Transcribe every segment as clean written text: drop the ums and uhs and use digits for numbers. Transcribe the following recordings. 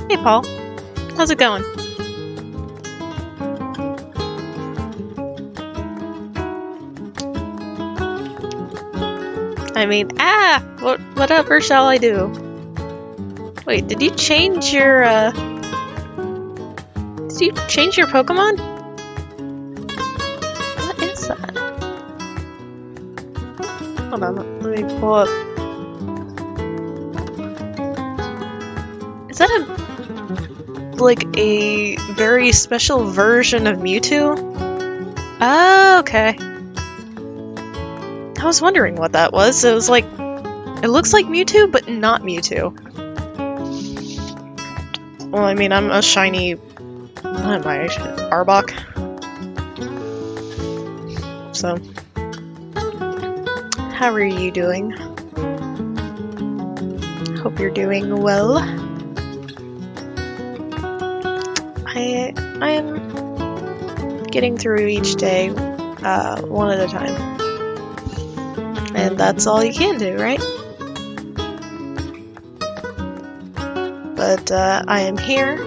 Hey, Paul. How's it going? I mean, whatever shall I do? Wait, did you change your, Did you change your Pokemon? What is that? Hold on, let me pull up. Is that like a very special version of Mewtwo? Oh, okay. I was wondering what that was. It was like, it looks like Mewtwo, but not Mewtwo. Well, I mean, I'm a shiny, what am I, Arbok? So, how are you doing? Hope you're doing well. I am getting through each day, one at a time. And that's all you can do, right? But I am here.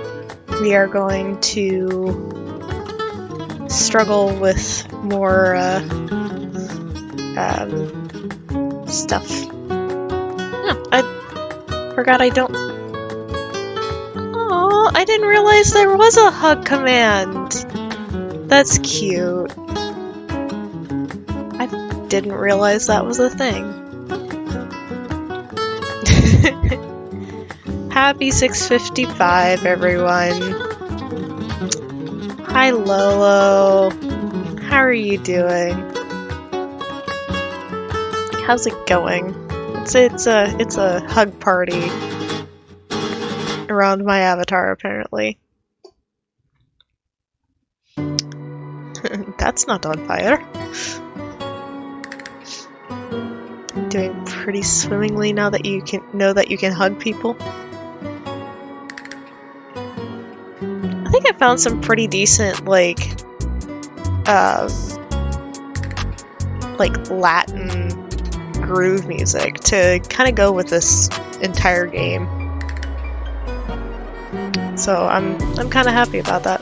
We are going to struggle with more stuff. Oh, I forgot I don't... Oh, I didn't realize there was a hug command! That's cute. I didn't realize that was a thing. Happy 6:55, everyone. Hi, Lolo. How are you doing? How's it going? It's a hug party around my avatar, apparently. That's not on fire. Doing pretty swimmingly now that you can hug people. I think I found some pretty decent like Latin groove music to kind of go with this entire game. So I'm kind of happy about that.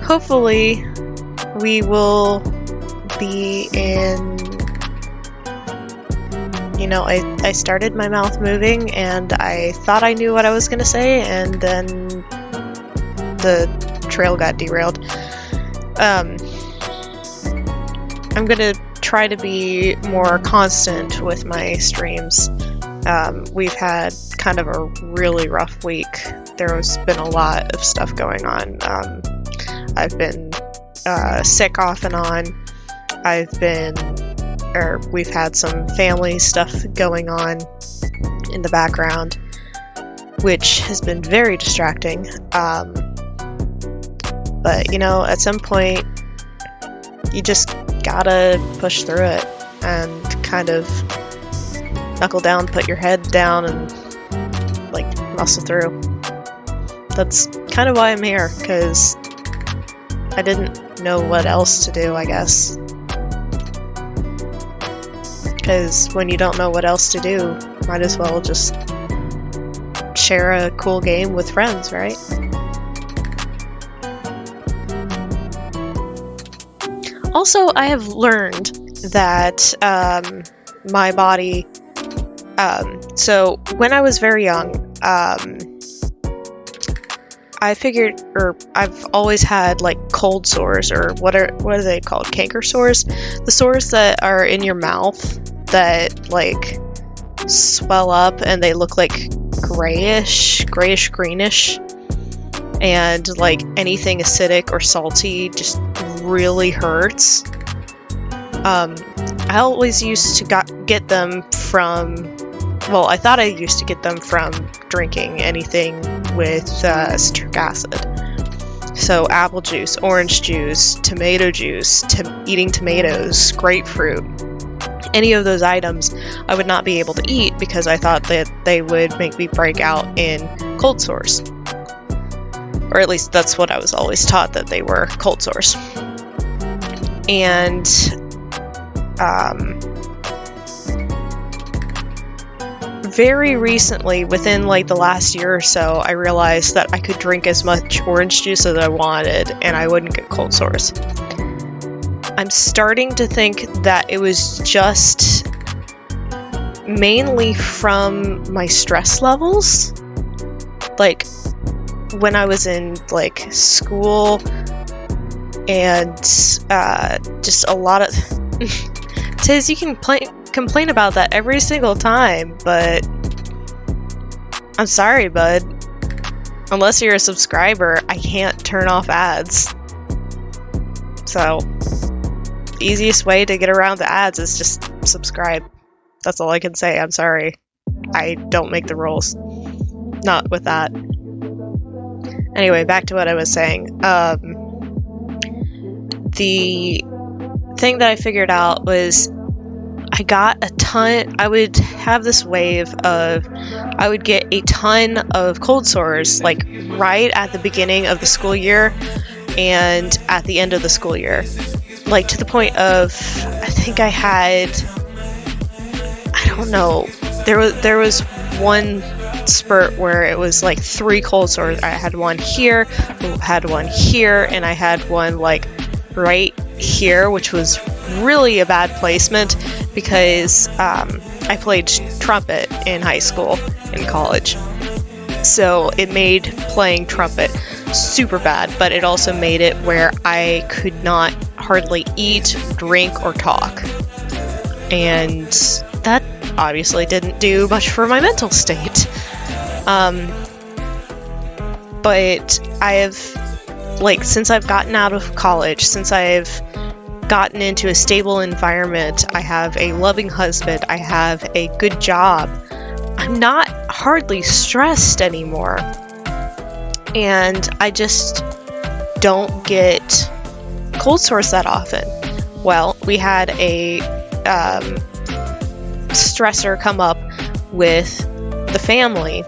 Hopefully we will be in, you know, I started my mouth moving and I thought I knew what I was gonna say, and then the trail got derailed. I'm gonna try to be more constant with my streams. We've had kind of a really rough week. There's been a lot of stuff going on. I've been sick off and on. We've had some family stuff going on in the background, which has been very distracting. But, you know, at some point, you just gotta push through it and kind of knuckle down, put your head down, and, like, muscle through. That's kind of why I'm here, because I didn't know what else to do, I guess. Because when you don't know what else to do, might as well just share a cool game with friends, right? Also, I have learned that my body... so, when I was very young, I figured, or I've always had like cold sores, or what are they called? Canker sores? The sores that are in your mouth that like swell up and they look like grayish, greenish, and like anything acidic or salty just really hurts. I always used to get them from, well, I thought I used to get them from drinking anything with citric acid. So apple juice, orange juice, tomato juice, eating tomatoes, grapefruit. Any of those items I would not be able to eat because I thought that they would make me break out in cold sores. Or at least that's what I was always taught, that they were cold sores. And very recently, within like the last year or so, I realized that I could drink as much orange juice as I wanted and I wouldn't get cold sores. I'm starting to think that it was just mainly from my stress levels. Like when I was in like school and just a lot of Tiz, you can complain about that every single time, but I'm sorry, bud. Unless you're a subscriber, I can't turn off ads. So the easiest way to get around the ads is just subscribe. That's all I can say. I'm sorry. I don't make the rules. Not with that. Anyway, back to what I was saying. The thing that I figured out was I got a ton. I would have this wave of, I would get a ton of cold sores, like right at the beginning of the school year and at the end of the school year. Like to the point of, I think I had, I don't know, there was one spurt where it was like 3 cold sores. I had one here, had one here, and I had one like right here, which was really a bad placement because I played trumpet in high school and college. So it made playing trumpet super bad, but it also made it where I could not hardly eat, drink, or talk. And that obviously didn't do much for my mental state. But I have, like, since I've gotten out of college, since I've gotten into a stable environment, I have a loving husband, I have a good job, I'm not hardly stressed anymore. And I just don't get cold sores that often. Well, we had a stressor come up with the family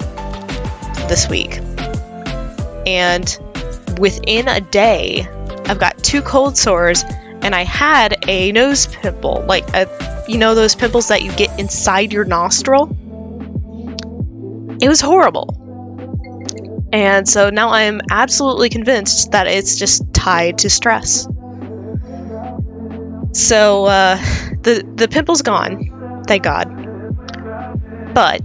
this week. And within a day, I've got 2 cold sores and I had a nose pimple, like those pimples that you get inside your nostril. It was horrible. And so now I'm absolutely convinced that it's just tied to stress. So the pimple's gone, thank God. But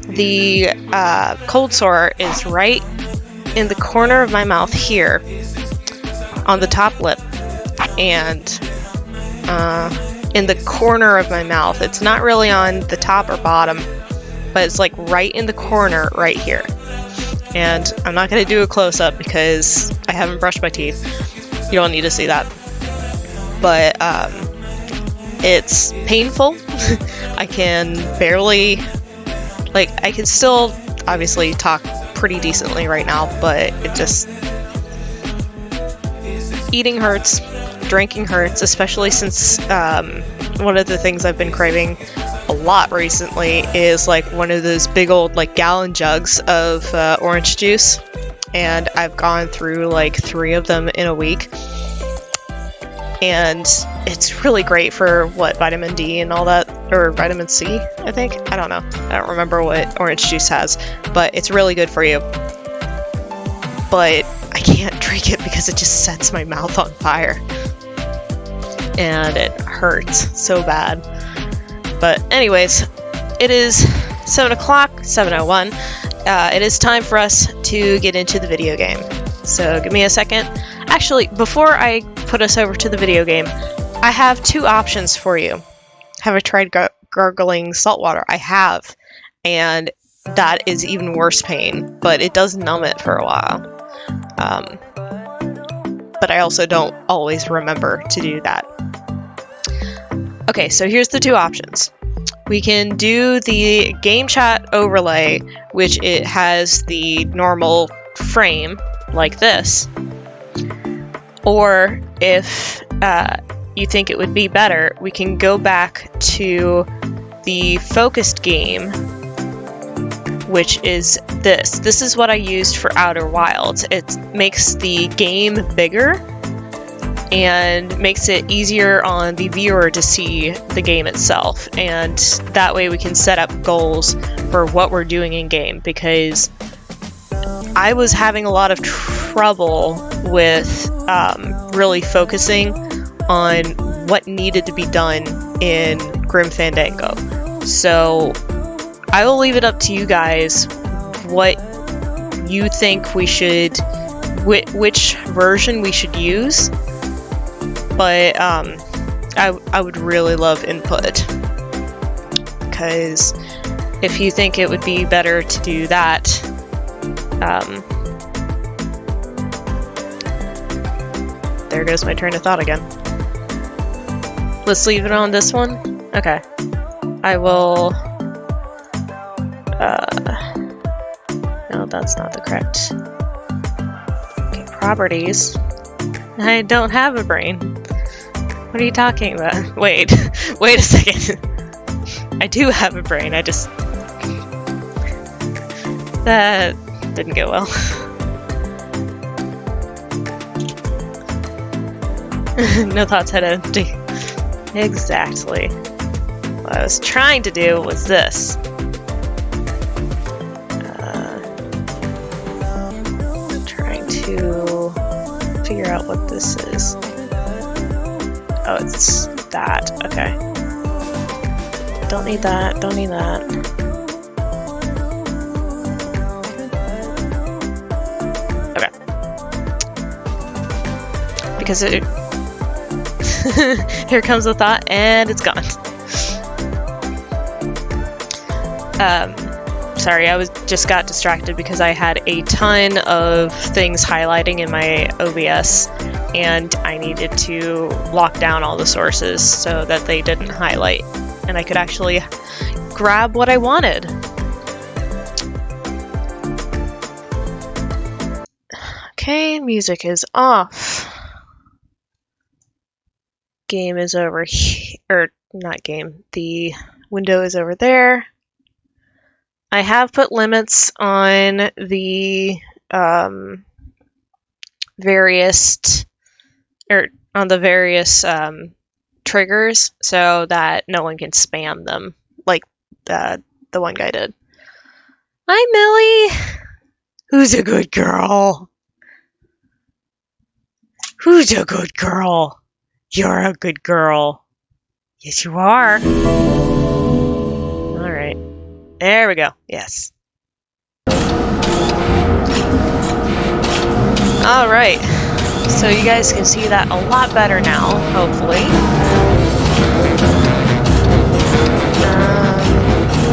the cold sore is right in the corner of my mouth here, on the top lip, and in the corner of my mouth. It's not really on the top or bottom, but it's like right in the corner right here. And I'm not going to do a close-up because I haven't brushed my teeth. You don't need to see that. But it's painful. I can barely, I can still obviously talk pretty decently right now, but it just, eating hurts, drinking hurts, especially since one of the things I've been craving a lot recently is like one of those big old like gallon jugs of orange juice, and I've gone through like 3 of them in a week, and it's really great for vitamin D and all that, or vitamin C, I think. I don't know. I don't remember what orange juice has, but it's really good for you. But I can't drink it because it just sets my mouth on fire. And it hurts so bad. But anyways, it is 7 o'clock, 7:01. It is time for us to get into the video game. So give me a second. Actually, before I put us over to the video game, I have 2 options for you. Have I tried gargling salt water? I have. And that is even worse pain, but it does numb it for a while. But I also don't always remember to do that. Okay, so here's the 2 options. We can do the game chat overlay, which it has the normal frame like this. Or if you think it would be better, we can go back to the focused game, which is this. This is what I used for Outer Wilds. It makes the game bigger and makes it easier on the viewer to see the game itself. And that way we can set up goals for what we're doing in game, because I was having a lot of trouble with really focusing on what needed to be done in Grim Fandango. So I will leave it up to you guys what you think we should, which version we should use. But I would really love input, because if you think it would be better to do that, there goes my train of thought again. Let's leave it on this one. Okay, I will. No, that's not the correct. Okay, properties. I don't have a brain. What are you talking about? Wait a second. I do have a brain, I just... That didn't go well. No thoughts had empty. Exactly. What I was trying to do was this. Trying to figure out what this is. Oh, it's that. Okay. Don't need that. Don't need that. Okay. Because it... Here comes the thought, and it's gone. Sorry, I just got distracted because I had a ton of things highlighting in my OBS, and I needed to lock down all the sources so that they didn't highlight, and I could actually grab what I wanted. Okay, music is off. Game is over here, or not game, the window is over there. I have put limits on the various triggers so that no one can spam them like the one guy did. Hi, Millie! Who's a good girl? Who's a good girl? You're a good girl. Yes, you are. Alright. There we go. Yes. Alright. So you guys can see that a lot better now, hopefully.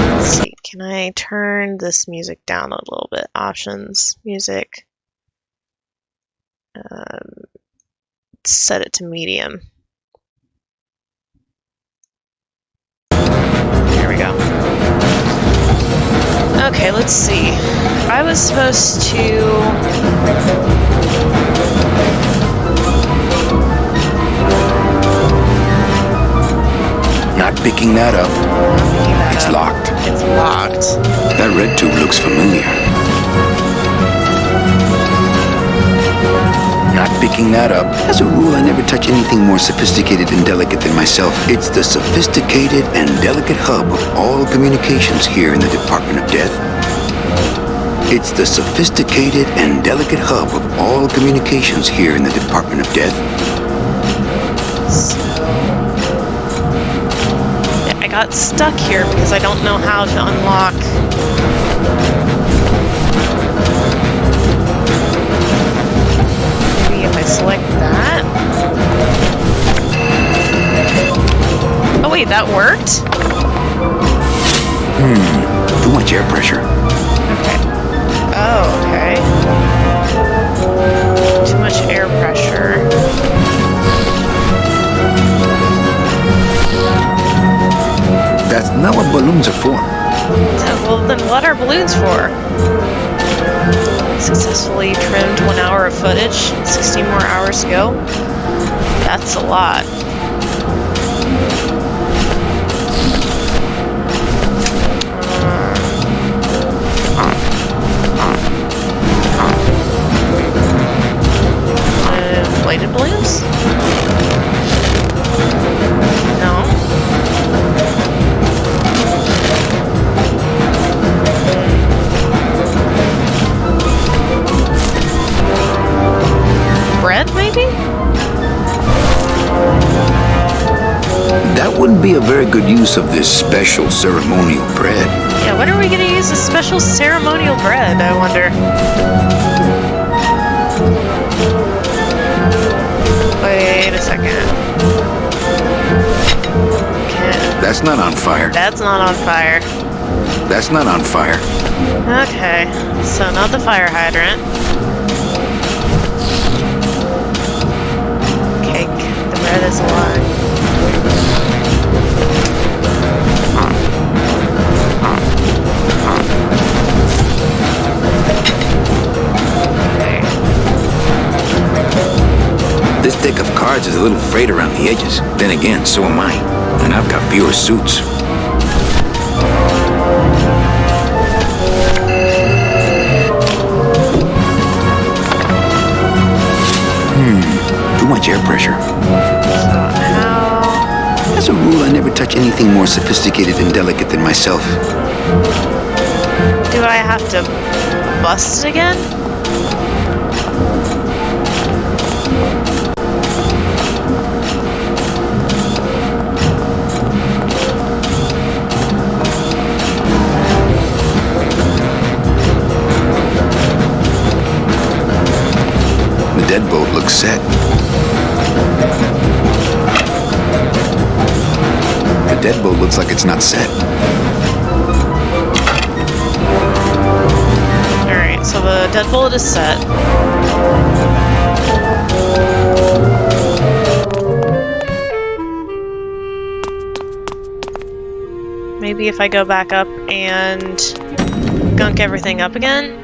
Let's see. Can I turn this music down a little bit? Options. Music. Set it to medium. There we go. Okay, let's see. I was supposed to... Not picking that up. It's locked. It's locked. That red tube looks familiar. Not picking that up. As a rule, I never touch anything more sophisticated and delicate than myself. It's the sophisticated and delicate hub of all communications here in the Department of Death. It's the sophisticated and delicate hub of all communications here in the Department of Death. I got stuck here because I don't know how to unlock. Maybe if I select that. Oh wait, that worked? Too much air pressure. Okay. Oh, okay. Too much air pressure. That's not what balloons are for. Well, then what are balloons for? Successfully trimmed 1 hour of footage, 16 more hours to go. That's a lot. Inflated balloons? be a very good use of this special ceremonial bread. Yeah, when are we gonna use this special ceremonial bread, I wonder? Wait a second. Okay. That's not on fire. That's not on fire. That's not on fire. Okay, so not the fire hydrant. Cake. The bread is alive. Okay. This deck of cards is a little frayed around the edges. Then again, so am I. And I've got fewer suits. Too much air pressure. As a rule, I never touch anything more sophisticated and delicate than myself. Do I have to bust it again? The deadbolt looks set. The deadbolt looks like it's not set. Alright, so the deadbolt is set. Maybe if I go back up and gunk everything up again?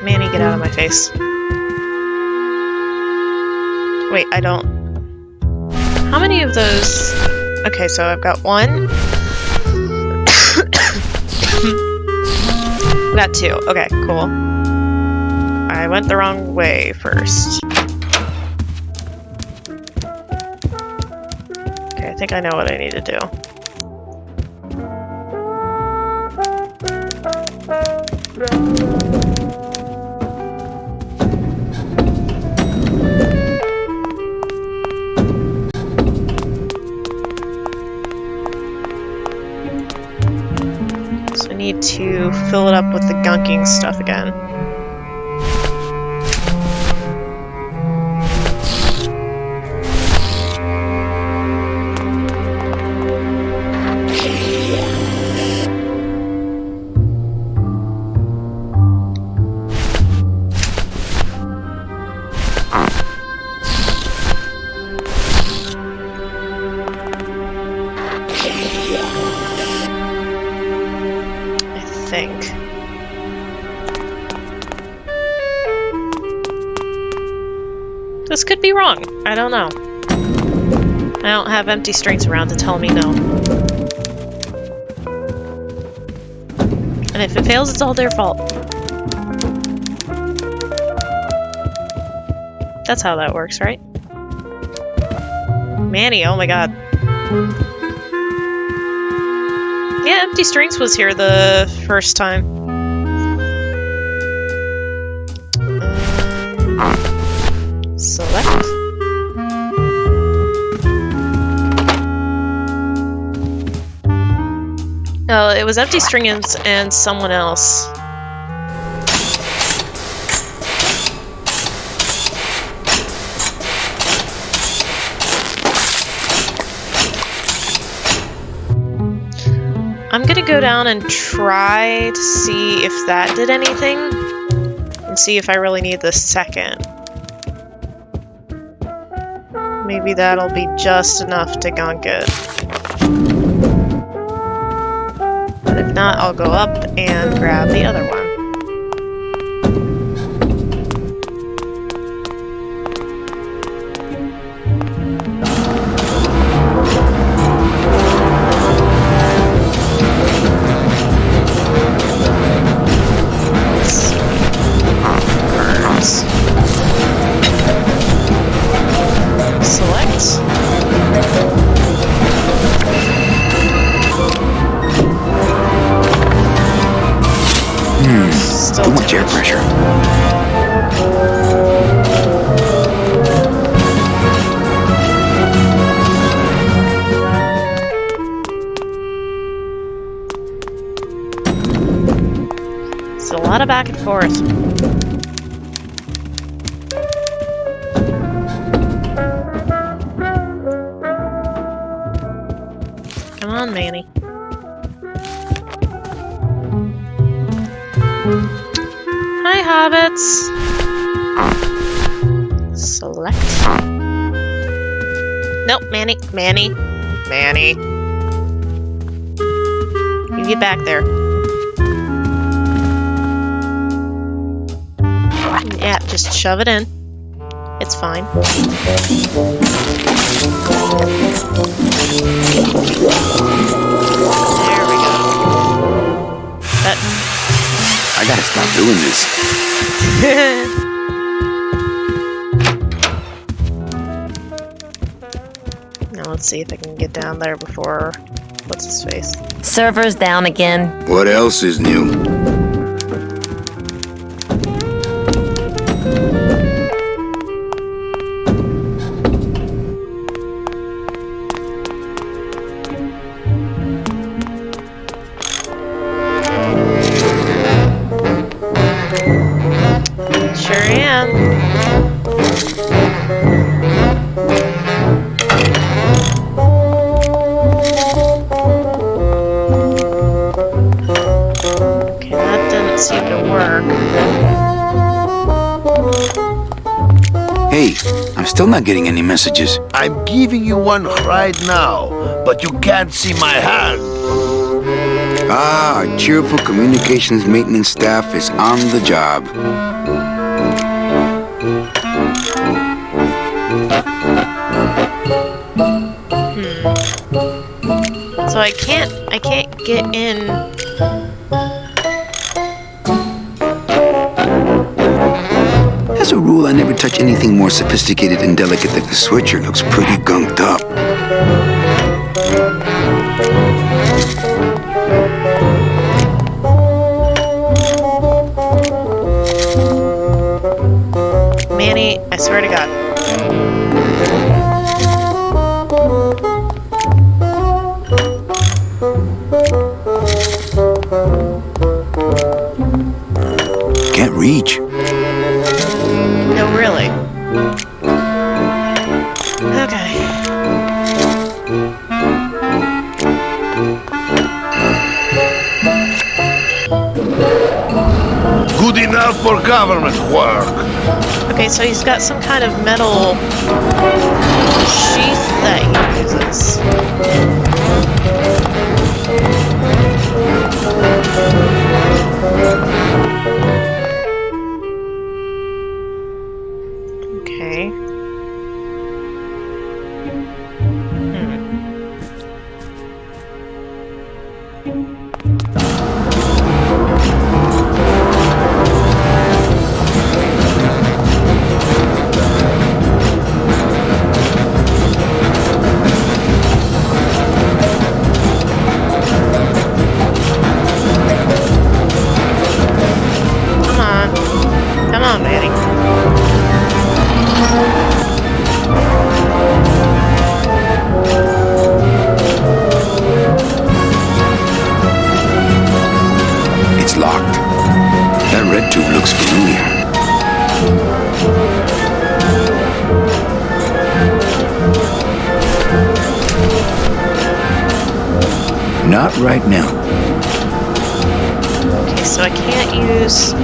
Manny, get out of my face. Wait, I don't... How many of those... Okay, so I've got one. Got two. Okay, cool. I went the wrong way first. Okay, I think I know what I need to do. Need to fill it up with the gunking stuff again. This could be wrong. I don't know. I don't have empty strings around to tell me no. And if it fails, it's all their fault. That's how that works, right? Manny, oh my god. Yeah, empty strings was here the first time. Select. Oh, it was empty strings and someone else. I'm gonna go down and try to see if that did anything, and see if I really need the second. Maybe that'll be just enough to gunk it. But if not, I'll go up and grab the other one. much air pressure. It's a lot of back and forth. Come on, Manny. Hi, hobbits. Select. Nope, Manny. Manny. Manny. You get back there. Yeah, just shove it in. It's fine. There we go. I gotta stop doing this. Now let's see if I can get down there before... What's his face? Server's down again. What else is new? Sure am. Okay, that didn't seem to work. Hey, I'm still not getting any messages. I'm giving you one right now, but you can't see my hand. Ah, our cheerful communications maintenance staff is on the job. So I can't get in. As a rule, I never touch anything more sophisticated and delicate than the switcher. Looks pretty gunked up. Manny, I swear to God. Can't reach. No, really. Okay. Good enough for government work. Okay, so he's got some kind of metal sheath that he uses. Okay. Come on, Manny. It's locked. That red tube looks familiar. Not right now. Okay, so I can't use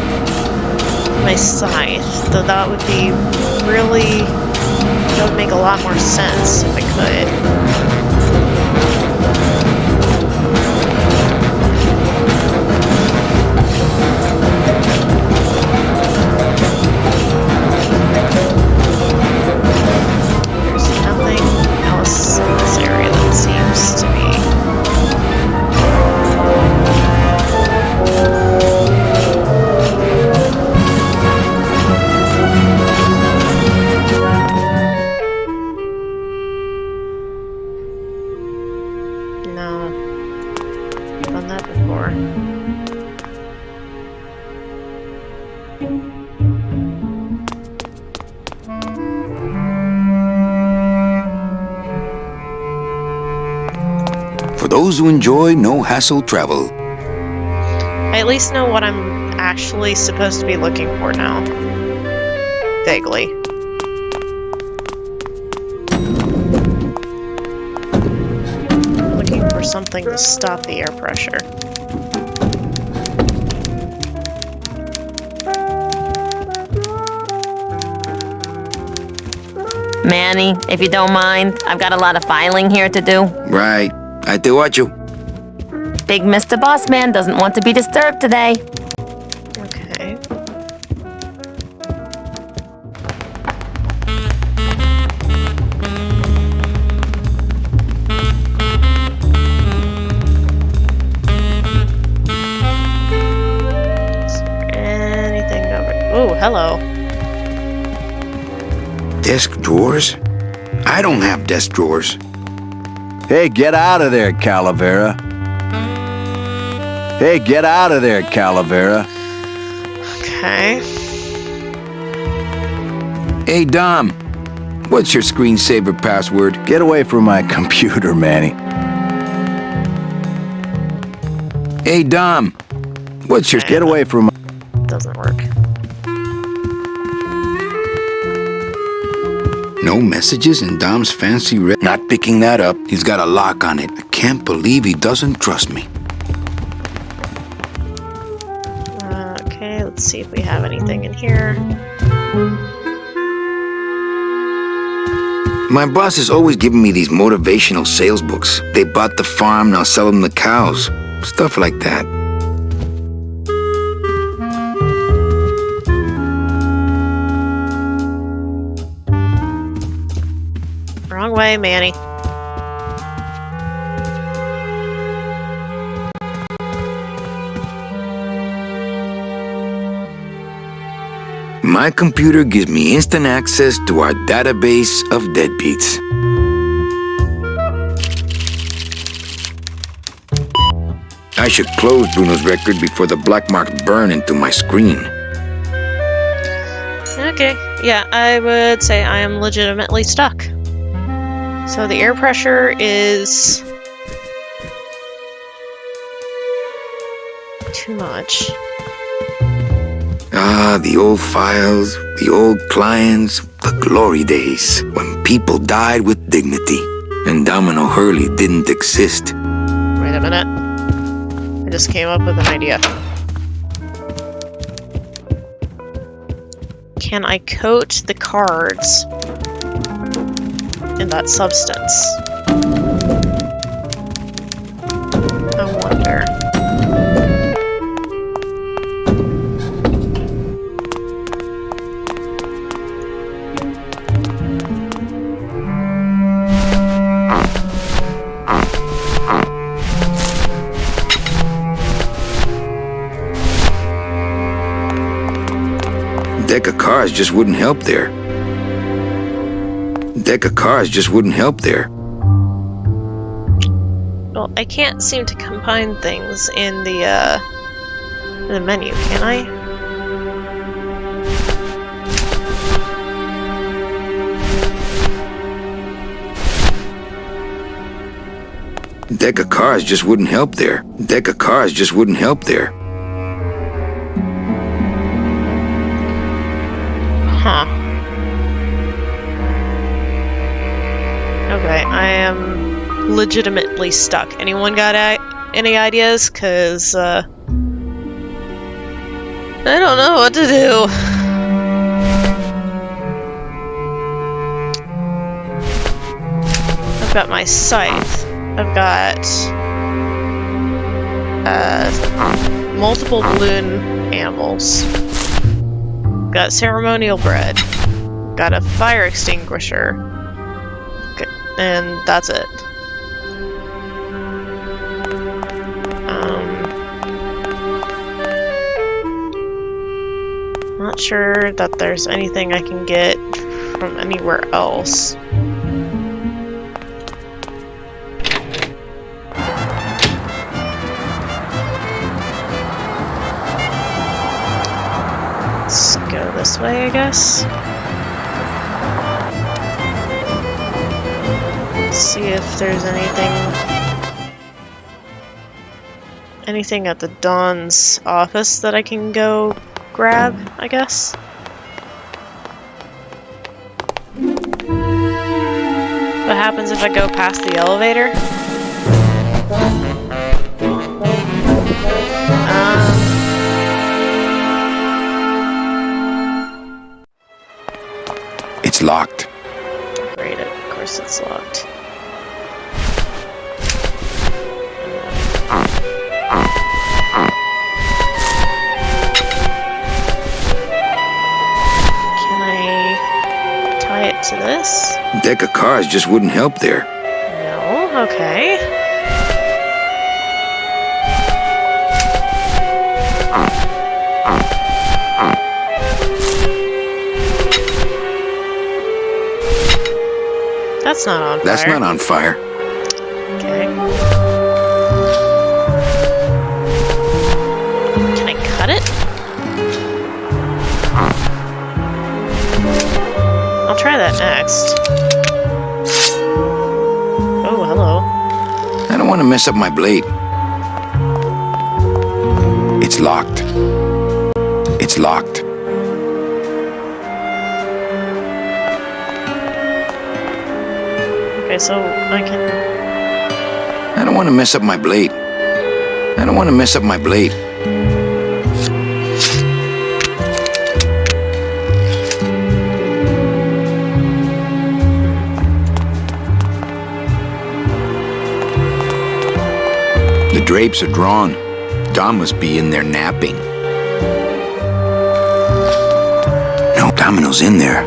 my scythe, though that would be really... That would make a lot more sense if I could. There's nothing else in this area that seems to be... For those who enjoy no-hassle travel. I at least know what I'm actually supposed to be looking for now. Vaguely. Looking for something to stop the air pressure. Manny, if you don't mind, I've got a lot of filing here to do. Right. I te watch you. Big Mr. Bossman doesn't want to be disturbed today. Okay. Is there anything over? Oh, hello. Desk drawers? I don't have desk drawers. Hey, get out of there, Calavera. Hey, get out of there, Calavera. Okay. Hey, Dom. What's your screensaver password? Get away from my computer, Manny. Hey, Dom. What's your... Get away from my... Doesn't work. No messages in Dom's fancy red... Not picking that up. He's got a lock on it. I can't believe he doesn't trust me. Okay, let's see if we have anything in here. My boss is always giving me these motivational sales books. They bought the farm, now sell them the cows. Stuff like that. Wrong way, Manny. My computer gives me instant access to our database of deadbeats. I should close Bruno's record before the black marks burn into my screen. Okay, yeah, I would say I am legitimately stuck. So the air pressure is... too much. Ah, the old files, the old clients, the glory days, when people died with dignity, and Domino Hurley didn't exist. Wait a minute. I just came up with an idea. Can I coat the cards in that substance? I wonder. Deck of cards just wouldn't help there. Deck of cards just wouldn't help there. Well, I can't seem to combine things in the menu, can I? Deck of cards just wouldn't help there. Deck of cards just wouldn't help there. Huh. Okay, I am legitimately stuck. Anyone got any ideas? Cause, I don't know what to do. I've got my scythe. I've got, multiple balloon animals. Got ceremonial bread. Got a fire extinguisher. And that's it. Not sure that there's anything I can get from anywhere else. go this way, I guess. See if there's anything at the Don's office that I can go grab, I guess. What happens if I go past the elevator? It's locked. Great, of course it's locked. Can I tie it to this? Deck of cards just wouldn't help there. No, okay. That's not on fire. That's not on fire. Okay. Can I cut it? I'll try that next. Oh, hello. I don't want to mess up my blade. It's locked. It's locked. Okay, so I can... I don't want to mess up my blade. I don't want to mess up my blade. The drapes are drawn. Dom must be in there napping. No, Domino's in there.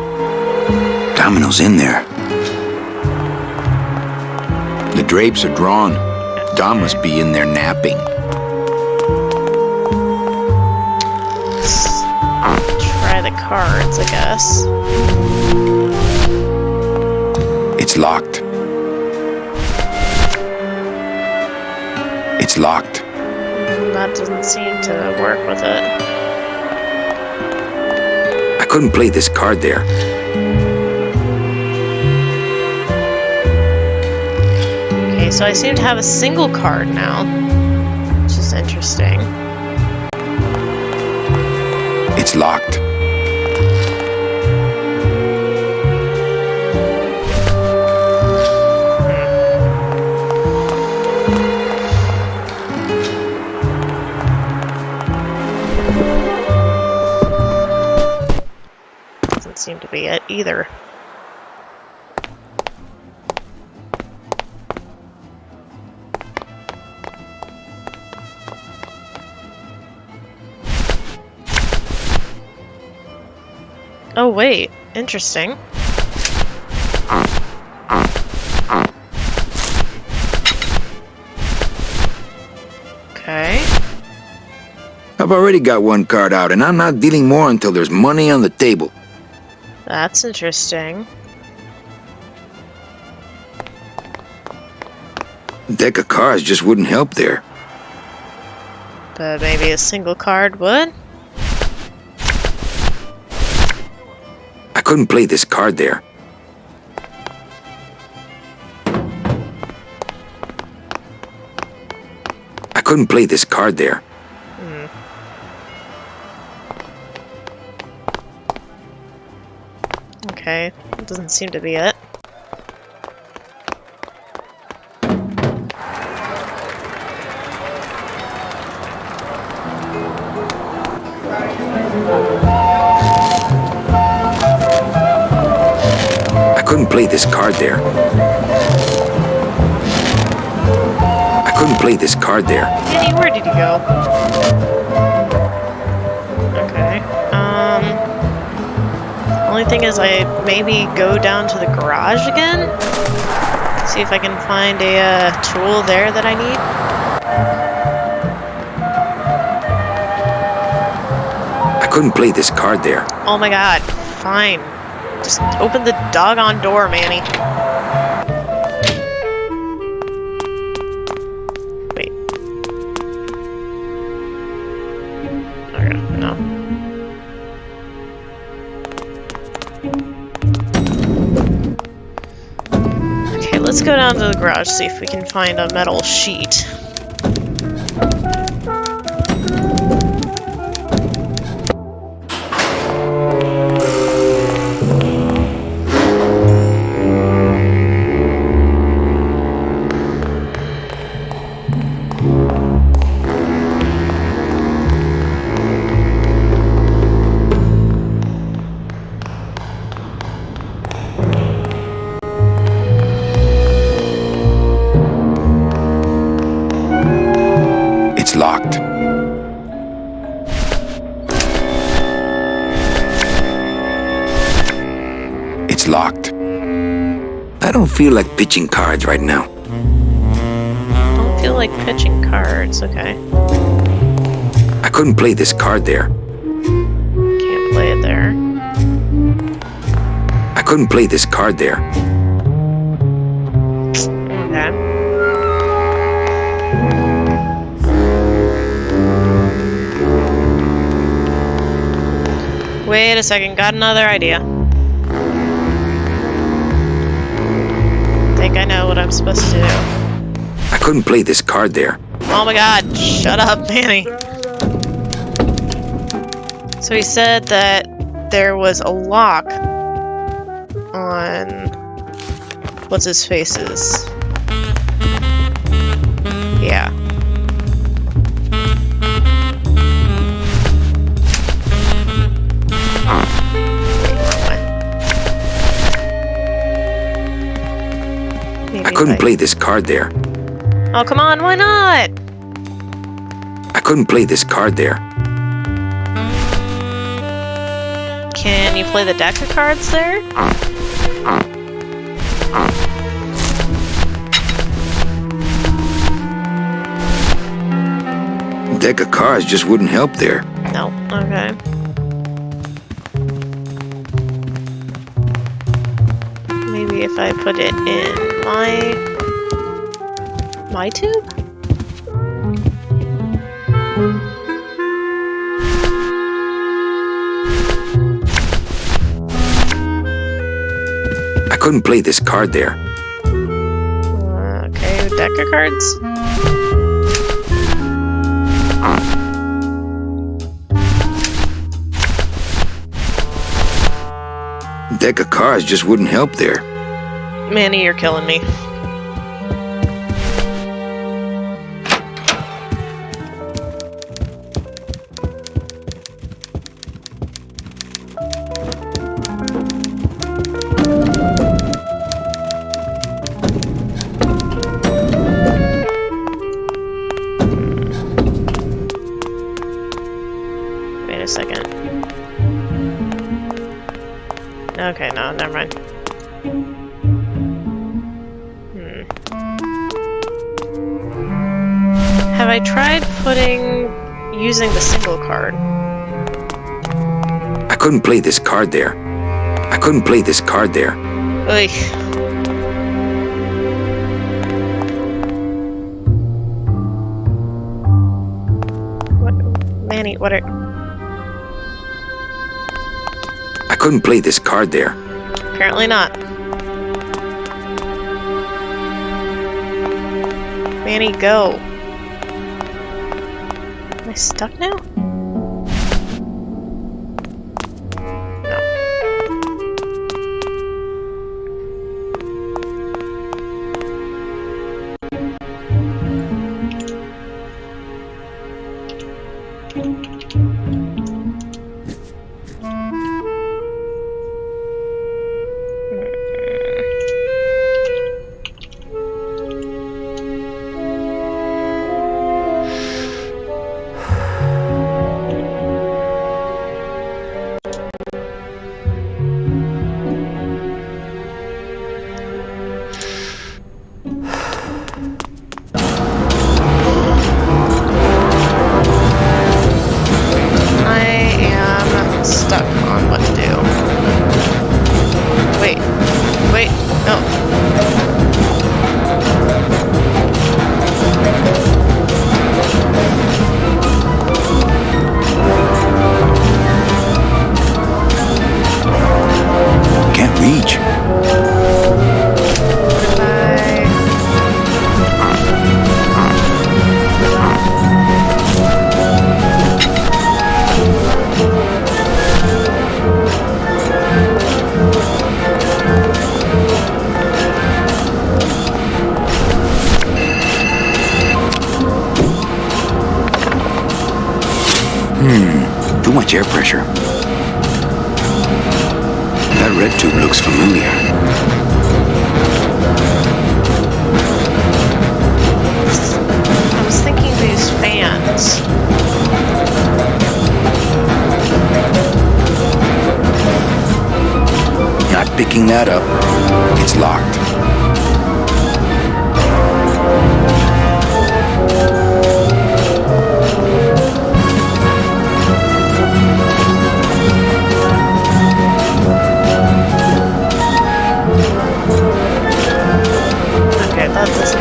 Domino's in there. The drapes are drawn. Dom must be in there napping. Let's try the cards, I guess. It's locked. It's locked. That doesn't seem to work with it. I couldn't play this card there. Okay, so I seem to have a single card now, which is interesting. It's locked. Doesn't seem to be it either. Oh wait, interesting. Okay. I've already got one card out, and I'm not dealing more until there's money on the table. That's interesting. Deck of cards just wouldn't help there. But maybe a single card would? I couldn't play this card there. I couldn't play this card there. Okay, that doesn't seem to be it. I couldn't play this card there. I couldn't play this card there. Danny, where did you go? Okay. Only thing is I maybe go down to the garage again? See if I can find a tool there that I need. I couldn't play this card there. Oh my god, fine. Just open the doggone door, Manny. Wait. Okay, no. Okay, let's go down to the garage, see if we can find a metal sheet. It's locked. It's locked. I don't feel like pitching cards right now. Don't feel like pitching cards, okay. I couldn't play this card there. Can't play it there. I couldn't play this card there. Okay. Wait a second, got another idea. Think I know what I'm supposed to do. I couldn't play this card there. Oh my god, shut up, Manny. So he said that there was a lock on what's his face's. Yeah. I couldn't play this card there. Oh, come on, why not? I couldn't play this card there. Can you play the deck of cards there? Deck of cards just wouldn't help there. No. Okay. Maybe if I put it in my tube? I couldn't play this card there. Okay, deck of cards. Deck of cards just wouldn't help there. Manny, you're killing me. Wait a second. Okay, no, never mind. Have I tried using the single card? I couldn't play this card there. I couldn't play this card there. Oy. What? Manny, what are... I couldn't play this card there. Apparently not. Manny, go. Am I stuck now? No. much air pressure. That red tube looks familiar. I was thinking these fans. Not picking that up. It's locked. Okay, that doesn't.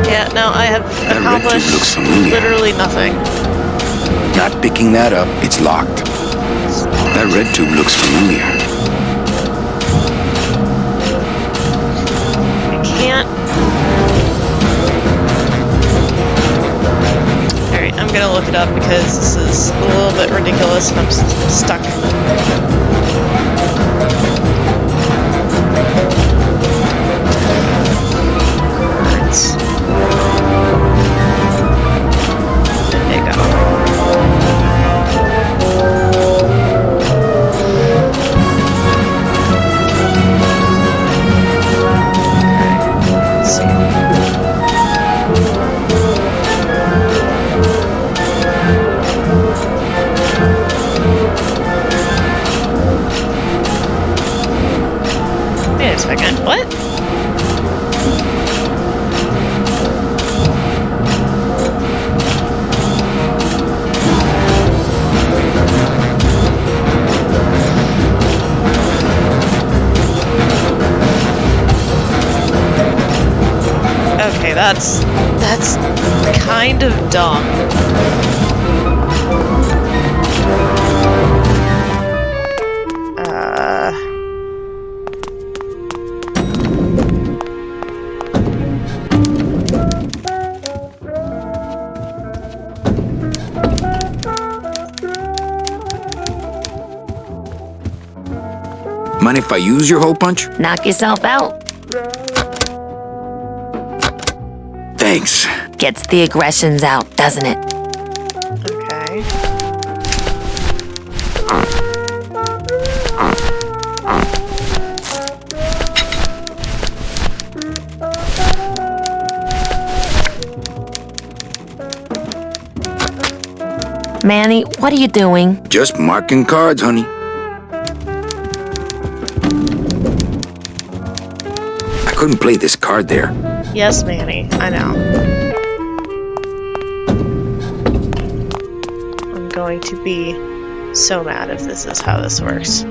Yeah, no, I have That red tube accomplished looks familiar. literally nothing. Not picking that up. It's locked. That red tube looks familiar. I can't. Alright, I'm gonna look it up because this is a little bit ridiculous and I'm stuck. Words. There you go. Let's see. Wait a second. What? Okay, that's kind of dumb. Mind if I use your hole punch? Knock yourself out. Thanks. Gets the aggressions out, doesn't it? Okay. Manny, what are you doing? Just marking cards, honey. I couldn't play this card there. Yes, Manny, I know. I'm going to be so mad if this is how this works.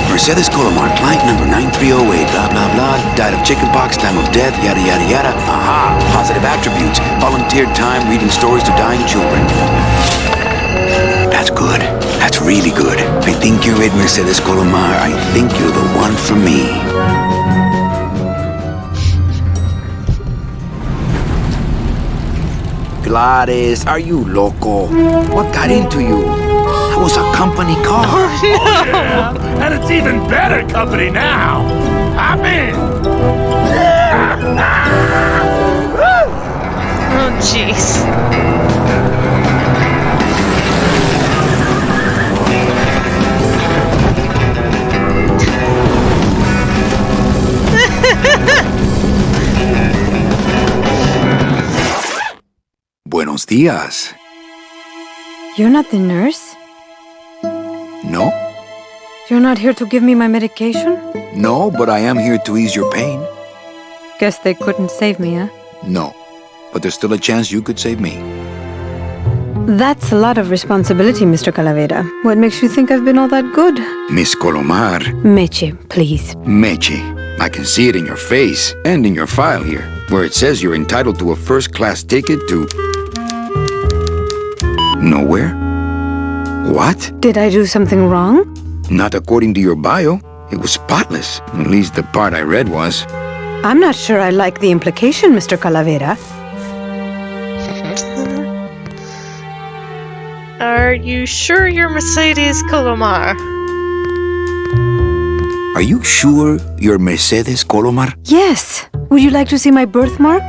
Mercedes Colomar, client number 9308, blah, blah, blah, died of chickenpox, time of death, yada, yada, yada. Aha, positive attributes, volunteered time, reading stories to dying children. That's good. That's really good. I think you're it, Mercedes Colomar. I think you're the one for me. Gladys, are you loco? What got into you? That was a company car. Yeah, and it's even better company now. I'm in. Oh, jeez. Buenos días. You're not the nurse? No? You're not here to give me my medication? No, but I am here to ease your pain. Guess they couldn't save me, huh? No, but there's still a chance you could save me. That's a lot of responsibility, Mr. Calavera. What makes you think I've been all that good? Miss Colomar. Meche, please. Meche. I can see it in your face and in your file here, where it says you're entitled to a first-class ticket to... nowhere? What? Did I do something wrong? Not according to your bio. It was spotless. At least the part I read was. I'm not sure I like the implication, Mr. Calavera. Are you sure you're Mercedes Colomar? Are you sure you're Mercedes Colomar? Yes. Would you like to see my birthmark?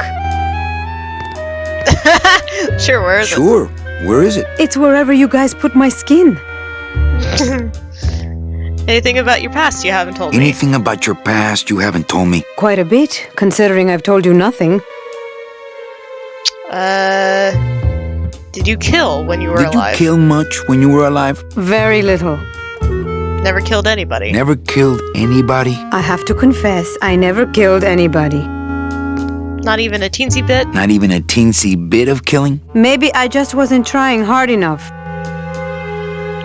Sure, where is Sure. Where is it? It's wherever you guys put my skin. it? Anything about your past you haven't told me? Anything about your past you haven't told me? Quite a bit, considering I've told you nothing. Did you kill when you were Did alive? you kill much when you were alive? Very little. Never killed anybody. Never killed anybody? I have to confess, I never killed anybody. Not even a teensy bit? Not even a teensy bit of killing? Maybe I just wasn't trying hard enough.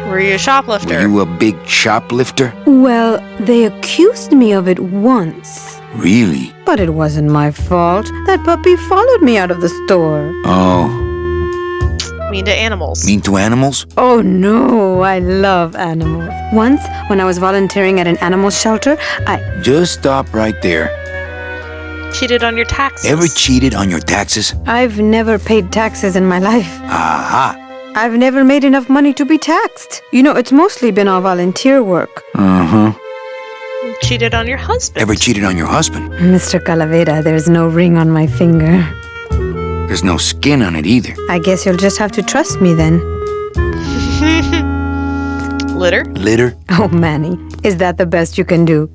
Were you a shoplifter? Were you a big shoplifter? Well, they accused me of it once. Really? But it wasn't my fault. That puppy followed me out of the store. Oh, Mean to animals. mean to animals? Oh no, I love animals. Once, when I was volunteering at an animal shelter, Just stop right there. Cheated on your taxes. Ever cheated on your taxes? I've never paid taxes in my life. Aha. I've never made enough money to be taxed. You know, it's mostly been all volunteer work. Uh-huh. Cheated on your husband. Ever cheated on your husband? Mr. Calavera, there's no ring on my finger. There's no skin on it either. I guess you'll just have to trust me then. Litter? Litter? Oh, Manny, is that the best you can do?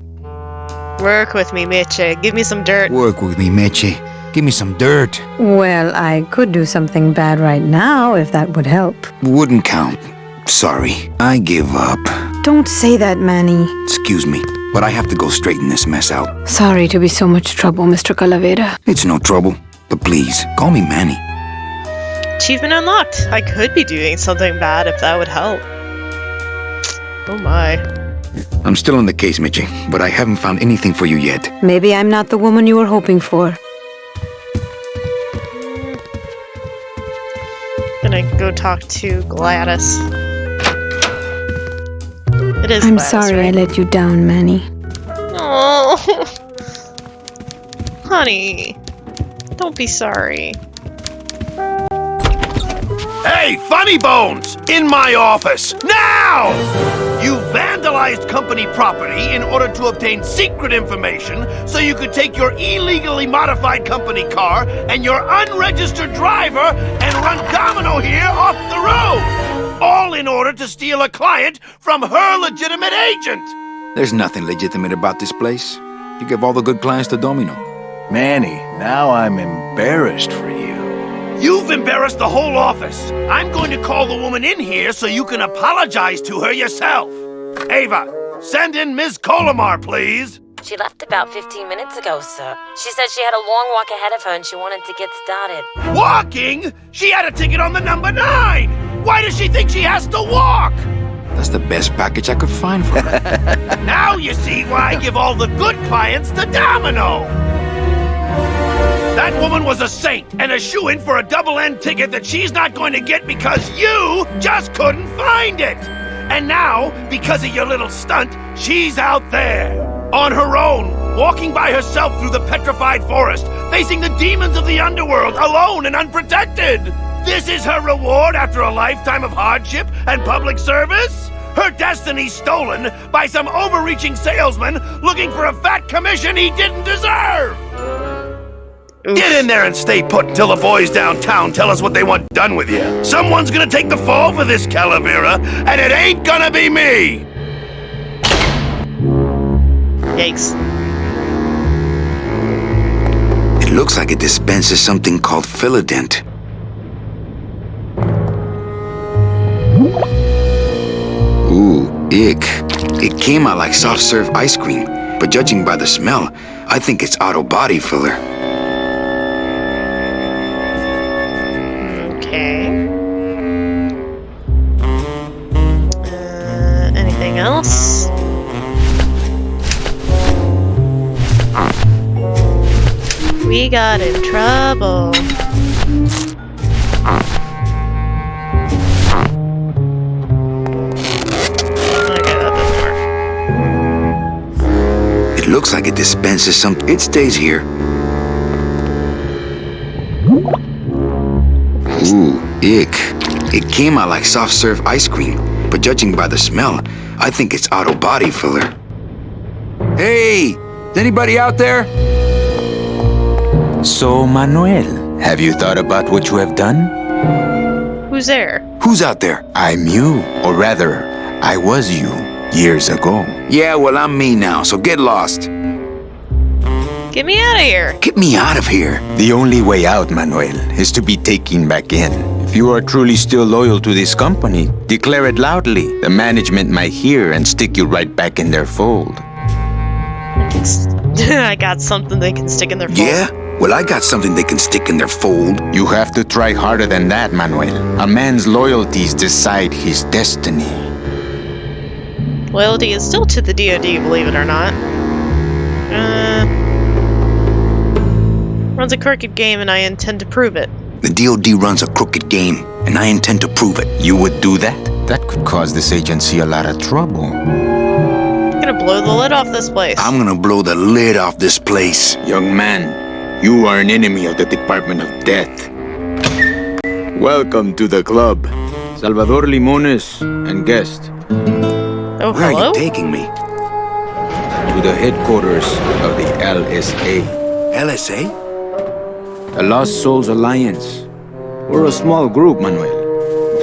Work with me, Meche. Give me some dirt. Work with me, Meche. Give me some dirt. Well, I could do something bad right now if that would help. Wouldn't count. Sorry. I give up. Don't say that, Manny. Excuse me, but I have to go straighten this mess out. Sorry to be so much trouble, Mr. Calavera. It's no trouble. But please, call me Manny. Achievement unlocked. I could be doing something bad if that would help. Oh my. I'm still on the case, Meche, but I haven't found anything for you yet. Maybe I'm not the woman you were hoping for. Gonna go talk to Gladys. It is I'm Gladys, sorry I right? let you down, Manny. Oh, honey, don't be sorry. Hey, Funny Bones! In my office! Now! You vandalized company property in order to obtain secret information so you could take your illegally modified company car and your unregistered driver and run domino here off the road! All in order to steal a client from her legitimate agent! There's nothing legitimate about this place. You give all the good clients to Domino. Manny, now I'm embarrassed for you. You've embarrassed the whole office. I'm going to call the woman in here so you can apologize to her yourself. Ava, send in Ms. Colomar, please. She left about 15 minutes ago, sir. She said she had a long walk ahead of her and she wanted to get started. Walking? She had a ticket on the number 9. Why does she think she has to walk? That's the best package I could find for her. Now you see why I give all the good clients to Domino. That woman was a saint and a shoo-in for a double-end ticket that she's not going to get because you just couldn't find it. And now, because of your little stunt, she's out there, on her own, walking by herself through the petrified forest, facing the demons of the underworld, alone and unprotected. This is her reward after a lifetime of hardship and public service? Her destiny stolen by some overreaching salesman looking for a fat commission he didn't deserve! Get in there and stay put until the boys downtown tell us what they want done with you. Someone's gonna take the fall for this, Calavera, and it ain't gonna be me! Yikes. It looks like it dispenses something called Philodent. Ooh, ick. It came out like soft-serve ice cream, but judging by the smell, I think it's auto body filler. Okay. Anything else? We got in trouble. Okay, that doesn't work. It looks like it dispenses something. It stays here. Ooh, ick. It came out like soft-serve ice cream, but judging by the smell, I think it's auto body filler. Hey! Is anybody out there? So, Manuel, have you thought about what you have done? Who's there? Who's out there? I'm you, or rather, I was you, years ago. Yeah, well, I'm me now, so get lost. Get me out of here. Get me out of here. The only way out, Manuel, is to be taken back in. If you are truly still loyal to this company, declare it loudly. The management might hear and stick you right back in their fold. I got something they can stick in their fold. Yeah? Well, I got something they can stick in their fold. You have to try harder than that, Manuel. A man's loyalties decide his destiny. Loyalty is still to the DoD, believe it or not. Runs a crooked game and I intend to prove it. The DoD runs a crooked game, and I intend to prove it. You would do that? That could cause this agency a lot of trouble. I'm gonna blow the lid off this place. I'm gonna blow the lid off this place. Young man, you are an enemy of the Department of Death. Welcome to the club. Salvador Limones and guest. Oh, Where hello? are you taking me? To the headquarters of the LSA. LSA? The Lost Souls Alliance. We're a small group, Manuel.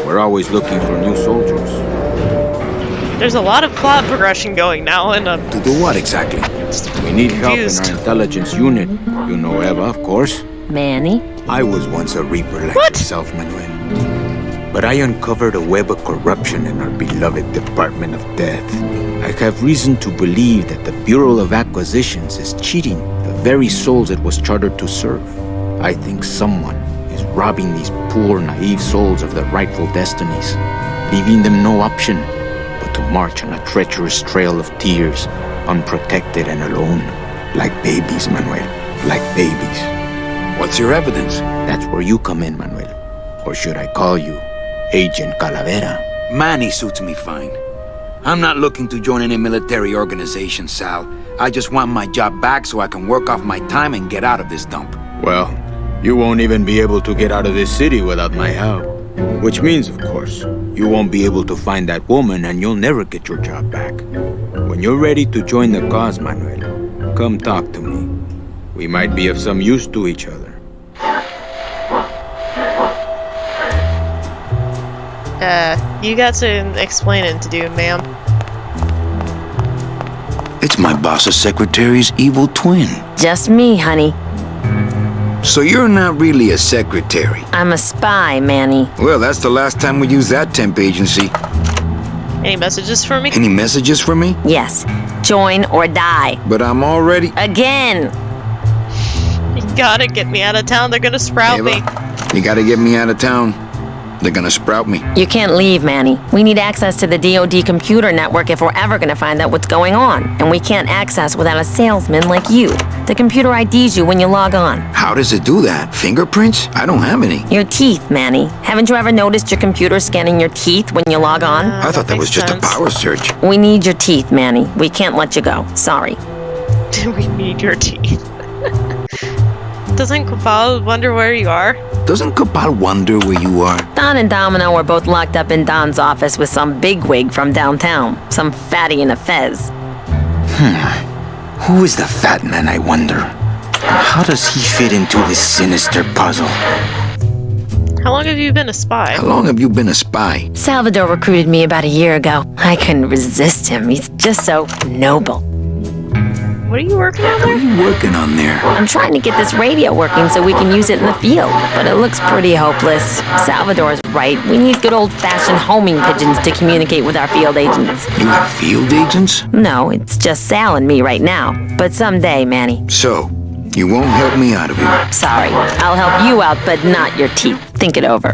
We're always looking for new soldiers. There's a lot of plot progression going now, and To do what exactly? We need help in Confused. our intelligence unit. You know Eva, of course. Manny? I was once a Reaper like What? yourself, Manuel. But I uncovered a web of corruption in our beloved Department of Death. I have reason to believe that the Bureau of Acquisitions is cheating the very souls it was chartered to serve. I think someone is robbing these poor, naive souls of their rightful destinies, leaving them no option but to march on a treacherous trail of tears, unprotected and alone, like babies, Manuel, like babies. What's your evidence? That's where you come in, Manuel. Or should I call you Agent Calavera? Manny suits me fine. I'm not looking to join any military organization, Sal. I just want my job back so I can work off my time and get out of this dump. Well, you won't even be able to get out of this city without my help. Which means, of course, you won't be able to find that woman and you'll never get your job back. When you're ready to join the cause, Manuel, come talk to me. We might be of some use to each other. you got some explaining to do, ma'am. It's my boss's secretary's evil twin. Just me, honey. So you're not really a secretary. I'm a spy, Manny. Well, that's the last time we used that temp agency. Any messages for me? Any messages for me? Yes. Join or die. But I'm already... Again. You gotta get me out of town. They're gonna sprout me. You gotta get me out of town. They're gonna sprout me. You can't leave, Manny. We need access to the DoD computer network if we're ever gonna find out what's going on. And we can't access without a salesman like you. The computer IDs you when you log on. How does it do that? Fingerprints? I don't have any. Your teeth, Manny. Haven't you ever noticed your computer scanning your teeth when you log on? I thought that was just a power surge. We need your teeth, Manny. We can't let you go. Sorry. We need your teeth. Doesn't Kopal wonder where you are? Doesn't Kopal wonder where you are? Don and Domino are both locked up in Don's office with some bigwig from downtown. Some fatty in a fez. Who is the fat man, I wonder? And how does he fit into this sinister puzzle? How long have you been a spy? How long have you been a spy? Salvador recruited me about a year ago. I couldn't resist him. He's just so noble. What are you working on What are there? you working on there? I'm trying to get this radio working so we can use it in the field, but it looks pretty hopeless. Salvador's right. We need good old-fashioned homing pigeons to communicate with our field agents. You have field agents? No, it's just Sal and me right now. But someday, Manny. So, you won't help me out of here. Sorry. I'll help you out, but not your teeth. Think it over.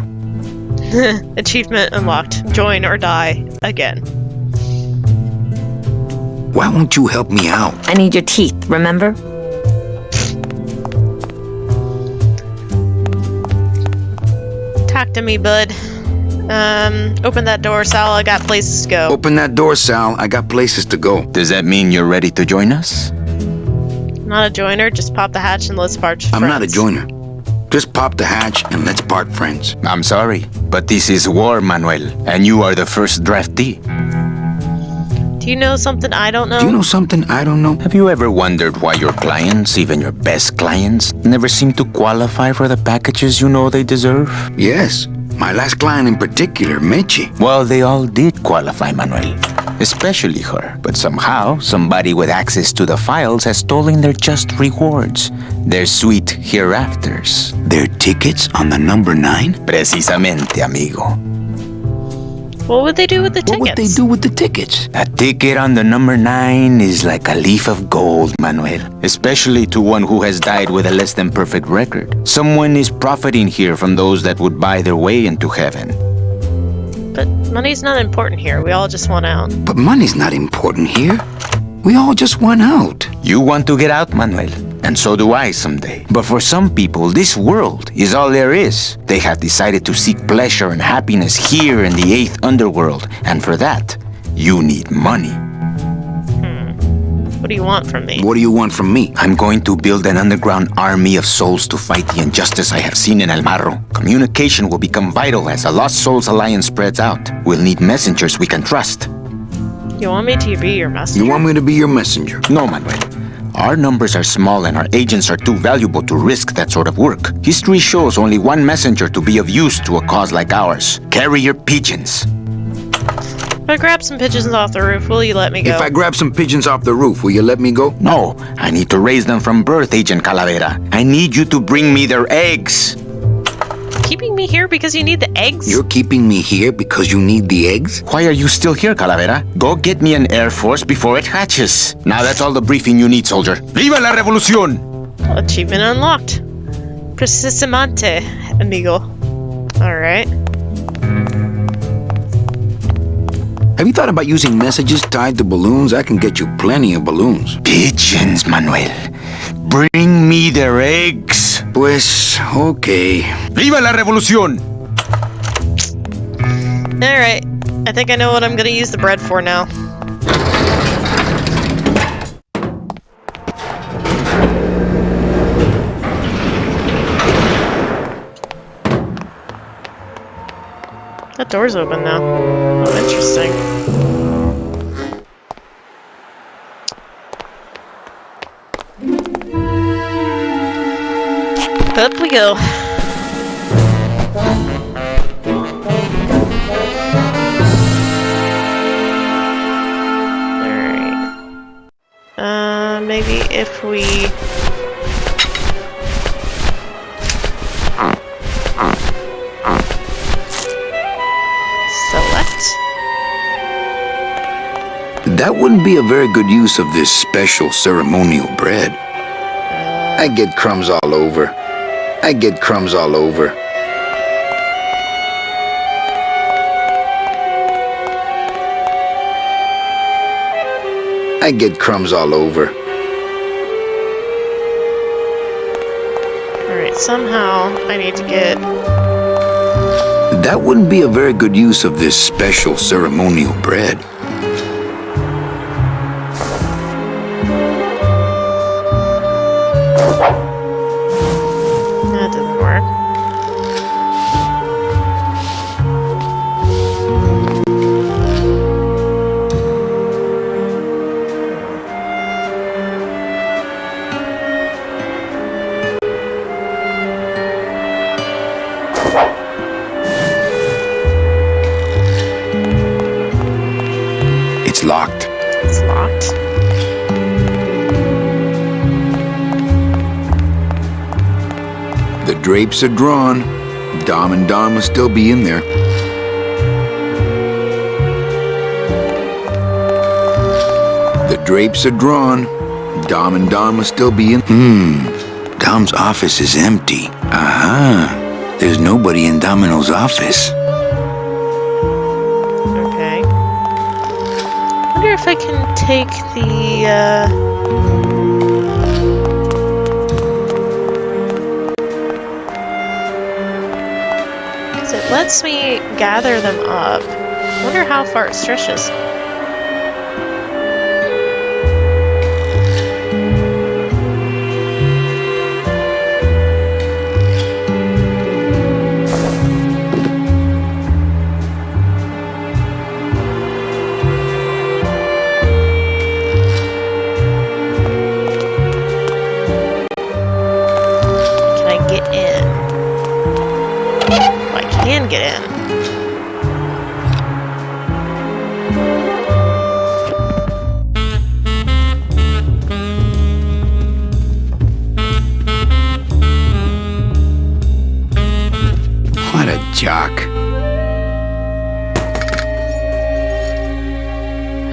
Achievement unlocked. Join or die again. Why won't you help me out? I need your teeth, remember? Talk to me, bud. Open that door, Sal. I got places to go. Open that door, Sal. I got places to go. Does that mean you're ready to join us? Not a joiner. Just pop the hatch and let's march. I'm not a joiner. Just pop the hatch and let's part friends. I'm sorry, but this is war, Manuel, and you are the first draftee. Do you know something I don't know? Do you know something I don't know? Have you ever wondered why your clients, even your best clients, never seem to qualify for the packages you know they deserve? Yes. My last client in particular, Meche. Well, they all did qualify, Manuel. Especially her. But somehow, somebody with access to the files has stolen their just rewards. Their sweet hereafters. Their tickets on the number 9? Precisamente, amigo. What would they do with the tickets? What would they do with the tickets? A ticket on the number 9 is like a leaf of gold, Manuel. Especially to one who has died with a less than perfect record. Someone is profiting here from those that would buy their way into heaven. But money's not important here. We all just want out. But money's not important here. We all just want out. You want to get out, Manuel. And so do I someday. But for some people, this world is all there is. They have decided to seek pleasure and happiness here in the 8th underworld. And for that, you need money. What do you want from me? What do you want from me? I'm going to build an underground army of souls to fight the injustice I have seen in El Marro. Communication will become vital as the Lost Souls Alliance spreads out. We'll need messengers we can trust. You want me to be your messenger? You want me to be your messenger? No, Manuel. Our numbers are small and our agents are too valuable to risk that sort of work. History shows only one messenger to be of use to a cause like ours. Carrier pigeons. If I grab some pigeons off the roof, will you let me go? If I grab some pigeons off the roof, will you let me go? No, I need to raise them from birth, Agent Calavera. I need you to bring me their eggs. Keeping me here because you need the eggs? You're keeping me here because you need the eggs? Why are you still here, Calavera? Go get me an Air Force before it hatches. Now that's all the briefing you need, soldier. Viva la revolución! Achievement unlocked. Precisamente, amigo. Alright. Have you thought about using messages tied to balloons? I can get you plenty of balloons. Pigeons, Manuel. Bring me their eggs. Pues, okay. Viva la revolución! Alright. I think I know what I'm gonna use the bread for now. That door's open now. Oh, interesting. Up we go. Alright. Maybe if we... select? That wouldn't be a very good use of this special ceremonial bread. I get crumbs all over. I get crumbs all over. I get crumbs all over. Alright, somehow I need to get... That wouldn't be a very good use of this special ceremonial bread. That didn't work. It's locked. It's locked. The drapes are drawn. Dom and Dom will still be in there. The drapes are drawn. Dom and Dom will still be in. Dom's office is empty. Aha. There's nobody in Domino's office. Okay. Wonder if I can take the, it lets me gather them up. Wonder how far it stretches.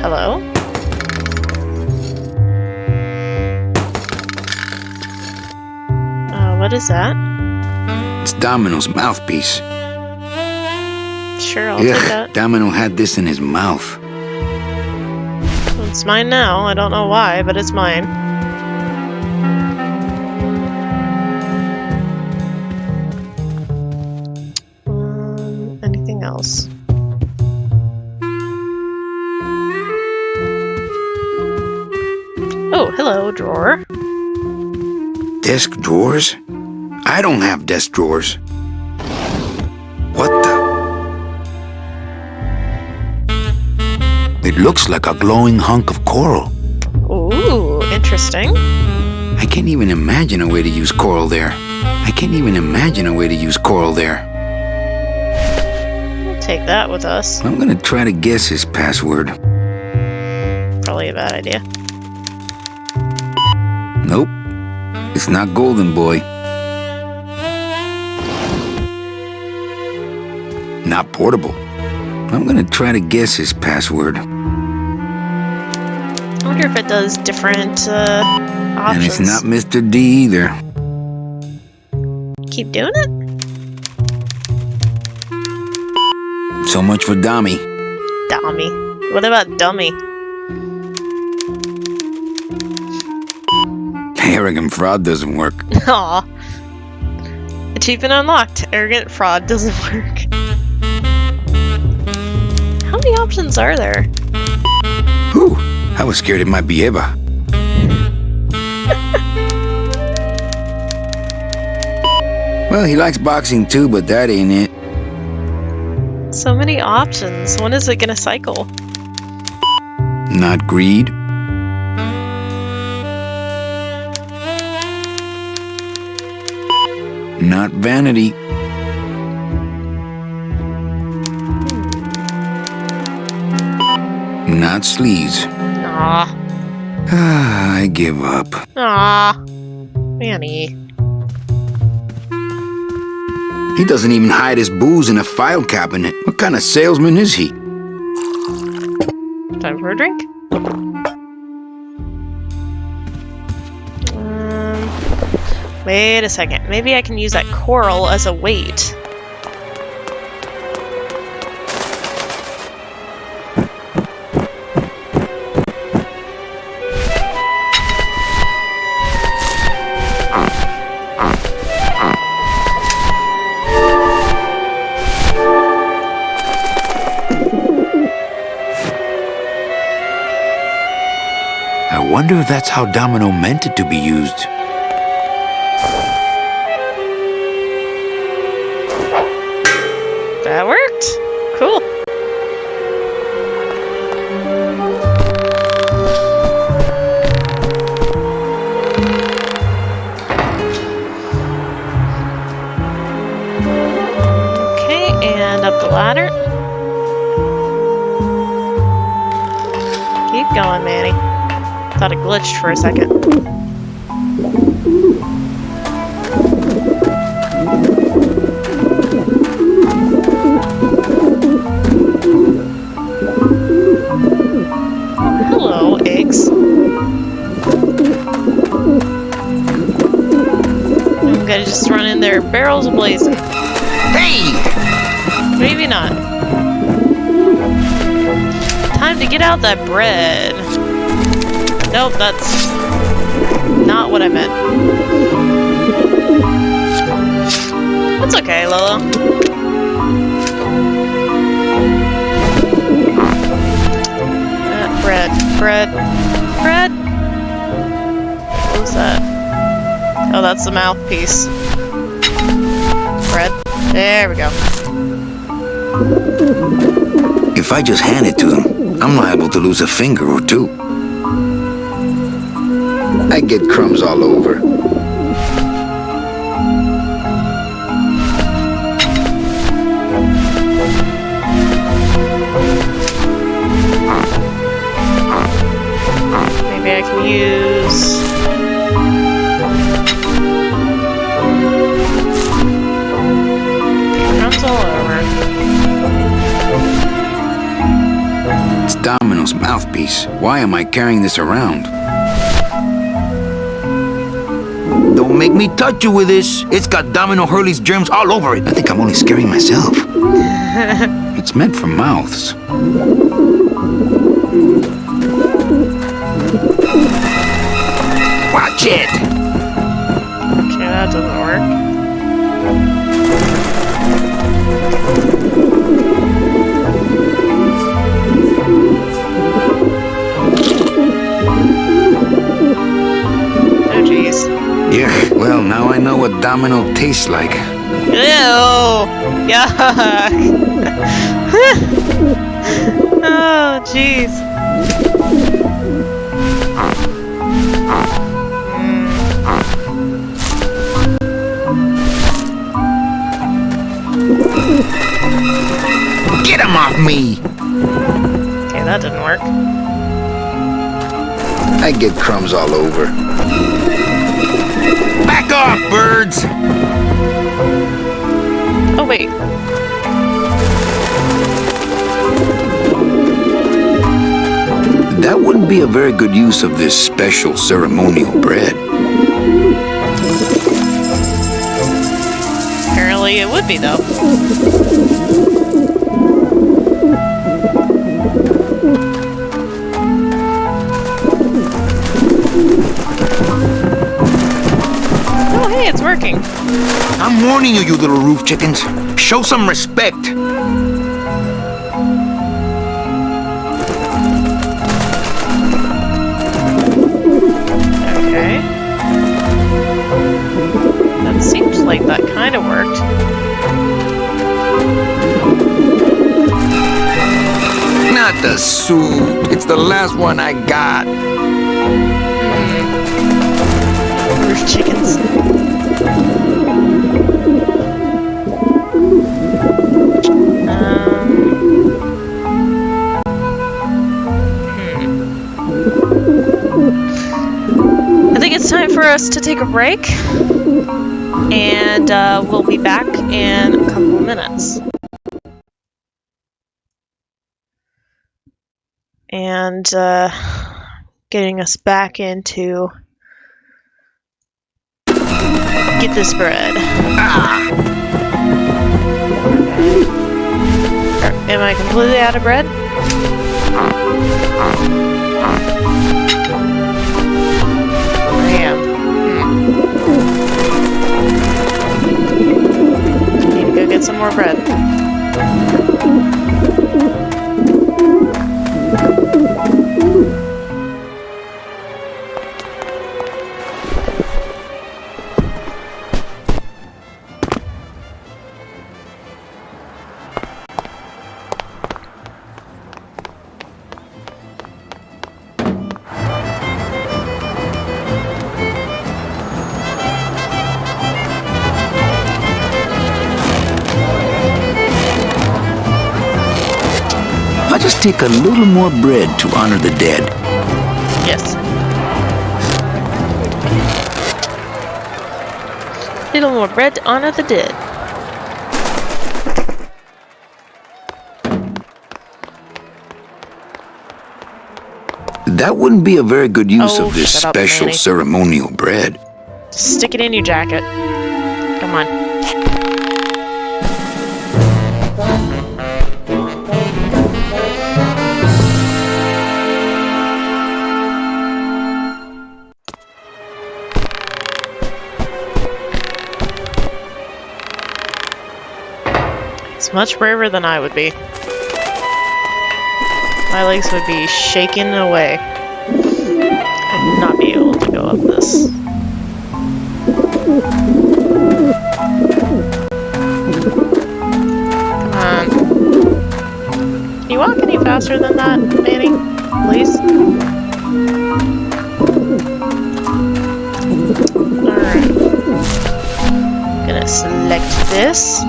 Hello? What is that? It's Domino's mouthpiece. Sure, I'll take Yeah, that. Domino had this in his mouth. Well, it's mine now. I don't know why, but it's mine. Anything else? Oh, hello, drawer. Desk drawers? I don't have desk drawers. What the? It looks like a glowing hunk of coral. Ooh, interesting. I can't even imagine a way to use coral there. I can't even imagine a way to use coral there. We'll take that with us. I'm gonna try to guess his password. Probably a bad idea. Nope. It's not Golden Boy. Not portable. I'm gonna try to guess his password. I wonder if it does different options. And it's not Mr. D either. Keep doing it? So much for Dommy. Dummy. What about dummy? Arrogant fraud doesn't work. Aw. Achievement unlocked. Arrogant fraud doesn't work. How many options are there? Whew, I was scared it might be Eva. Well, he likes boxing too, but that ain't it. So many options. When is it gonna cycle? Not greed. Not vanity. Not sleaze. Aw. Ah, I give up. Aw. Manny. He doesn't even hide his booze in a file cabinet. What kind of salesman is he? Time for a drink? Wait a second. Maybe I can use that coral as a weight. I wonder if that's how Domino meant it to be used. That worked. Cool. Okay, and up the ladder. Keep going, Manny. Thought it glitched for a second. Hello, eggs. I'm gonna just run in there, barrels blazing. Hey! Maybe not. Time to get out that bread. Nope, that's not what I meant. That's okay, Lolo. Bread. Bread? What was that? Oh, that's the mouthpiece. Bread. There we go. If I just hand it to them, I'm liable to lose a finger or two. I get crumbs all over. Maybe I can use... crumbs all over. It's Domino's mouthpiece. Why am I carrying this around? Don't make me touch you with this. It's got Domino Hurley's germs all over it. I think I'm only scaring myself. It's meant for mouths. Watch it! Okay, that doesn't work. Oh, jeez. Yeah, well, now I know what Domino tastes like. Ew! Yuck! Oh, jeez. Get him off me! Okay, that didn't work. I get crumbs all over. Back off, birds! Oh, wait. That wouldn't be a very good use of this special ceremonial bread. Apparently it would be, though. Oh, hey, it's working. I'm warning you, you little roof chickens. Show some respect. Okay. That seems like that kind of worked. Not the suit. It's the last one I got. Roof chickens. I think it's time for us to take a break, and we'll be back in a couple of minutes. And getting us back into get this bread. Am I completely out of bread? I am. Need to go get some more bread. I'll just take a little more bread to honor the dead. Yes. Little more bread to honor the dead. That wouldn't be a very good use Oh, of this shut up, special Manny. ceremonial bread. Just stick it in your jacket. Come on. It's much braver than I would be. My legs would be shaking away. I would not be able to go up this. Come on. Can you walk any faster than that, Manny? Please? Alright. Gonna select this.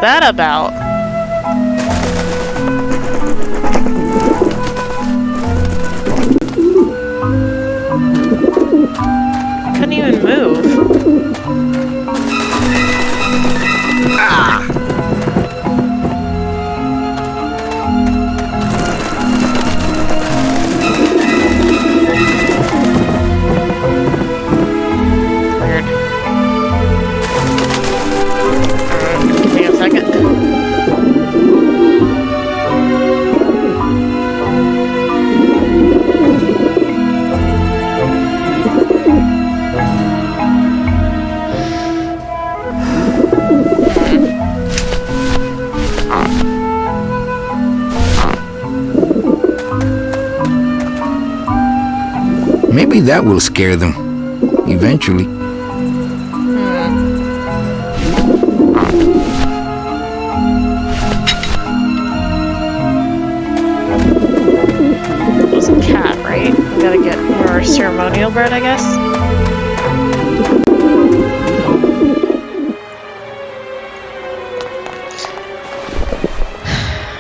that about? Couldn't even move. Ah! Weird. Give me a second. Maybe that will scare them. Eventually. It was a cat, right? We gotta get more ceremonial bread, I guess.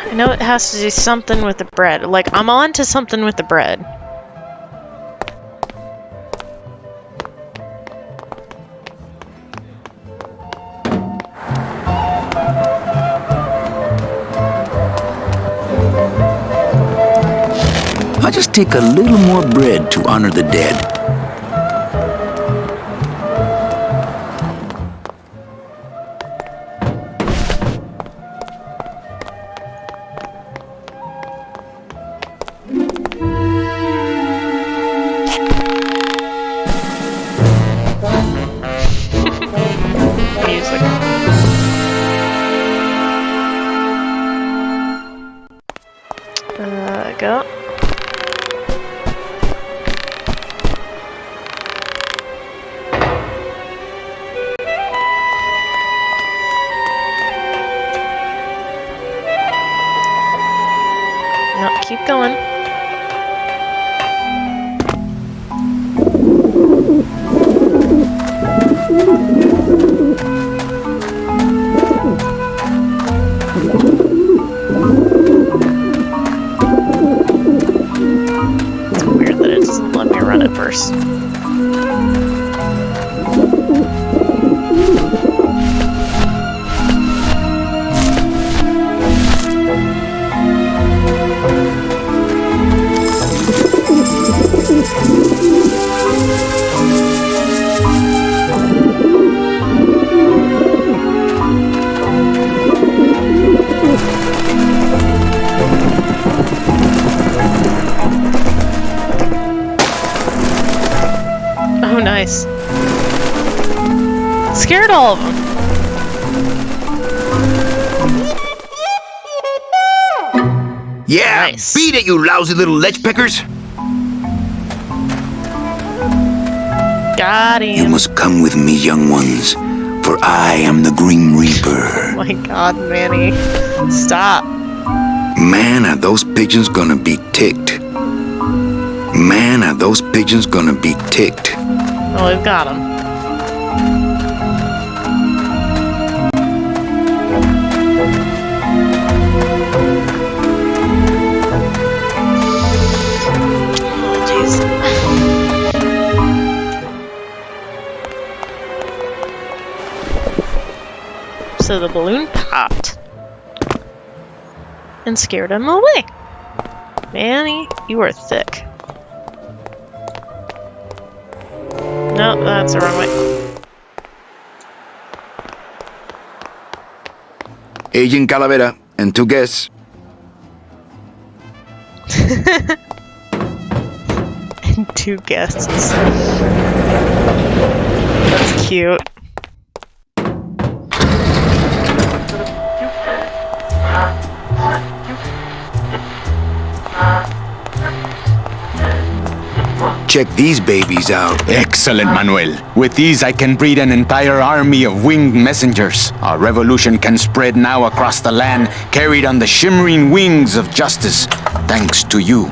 I know it has to do something with the bread. Like, I'm on to something with the bread. I'll just take a little more bread to honor the dead. Music. Go. No, keep going. It's weird that it doesn't let me run it first. Oh, nice. Scared all of them. Yeah, Nice. beat it, you lousy little lech peckers! Got You him. must come with me, young ones, for I am the Grim Reaper. Oh my god, Manny. Stop. Man, are those pigeons gonna be ticked. Man, are those pigeons gonna be ticked. Well, we've got him. Oh, jeez. So the balloon popped and scared him away. Manny, you are thick. No, that's the wrong way. Agent Calavera and 2 guests. And 2 guests. That's cute. Check these babies out. Excellent, Manuel. With these, I can breed an entire army of winged messengers. Our revolution can spread now across the land, carried on the shimmering wings of justice, thanks to you,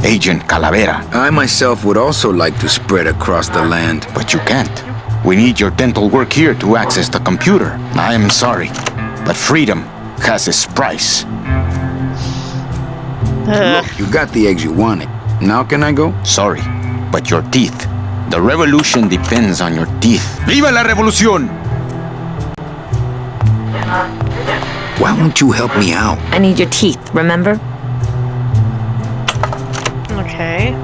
Agent Calavera. I myself would also like to spread across the land. But you can't. We need your dental work here to access the computer. I am sorry. But freedom has its price. Look, you got the eggs you wanted. Now can I go? Sorry, but your teeth. The revolution depends on your teeth. ¡Viva la revolución! Why won't you help me out? I need your teeth, remember? Okay.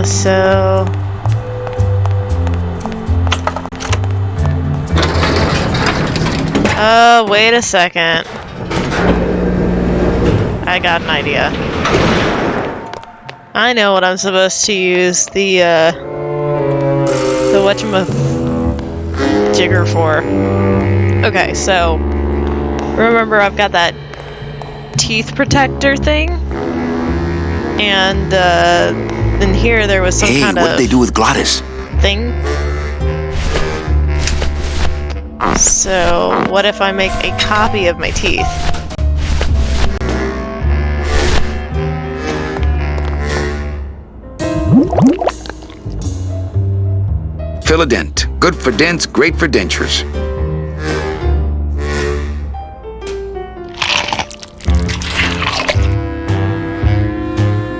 So... wait a second. I got an idea. I know what I'm supposed to use the whatchamajigger for. Okay, so remember I've got that teeth protector thing, and in here there was some kind of what'd they do with Glottis? thing. So what if I make a copy of my teeth? Fill a dent. Good for dents, great for dentures.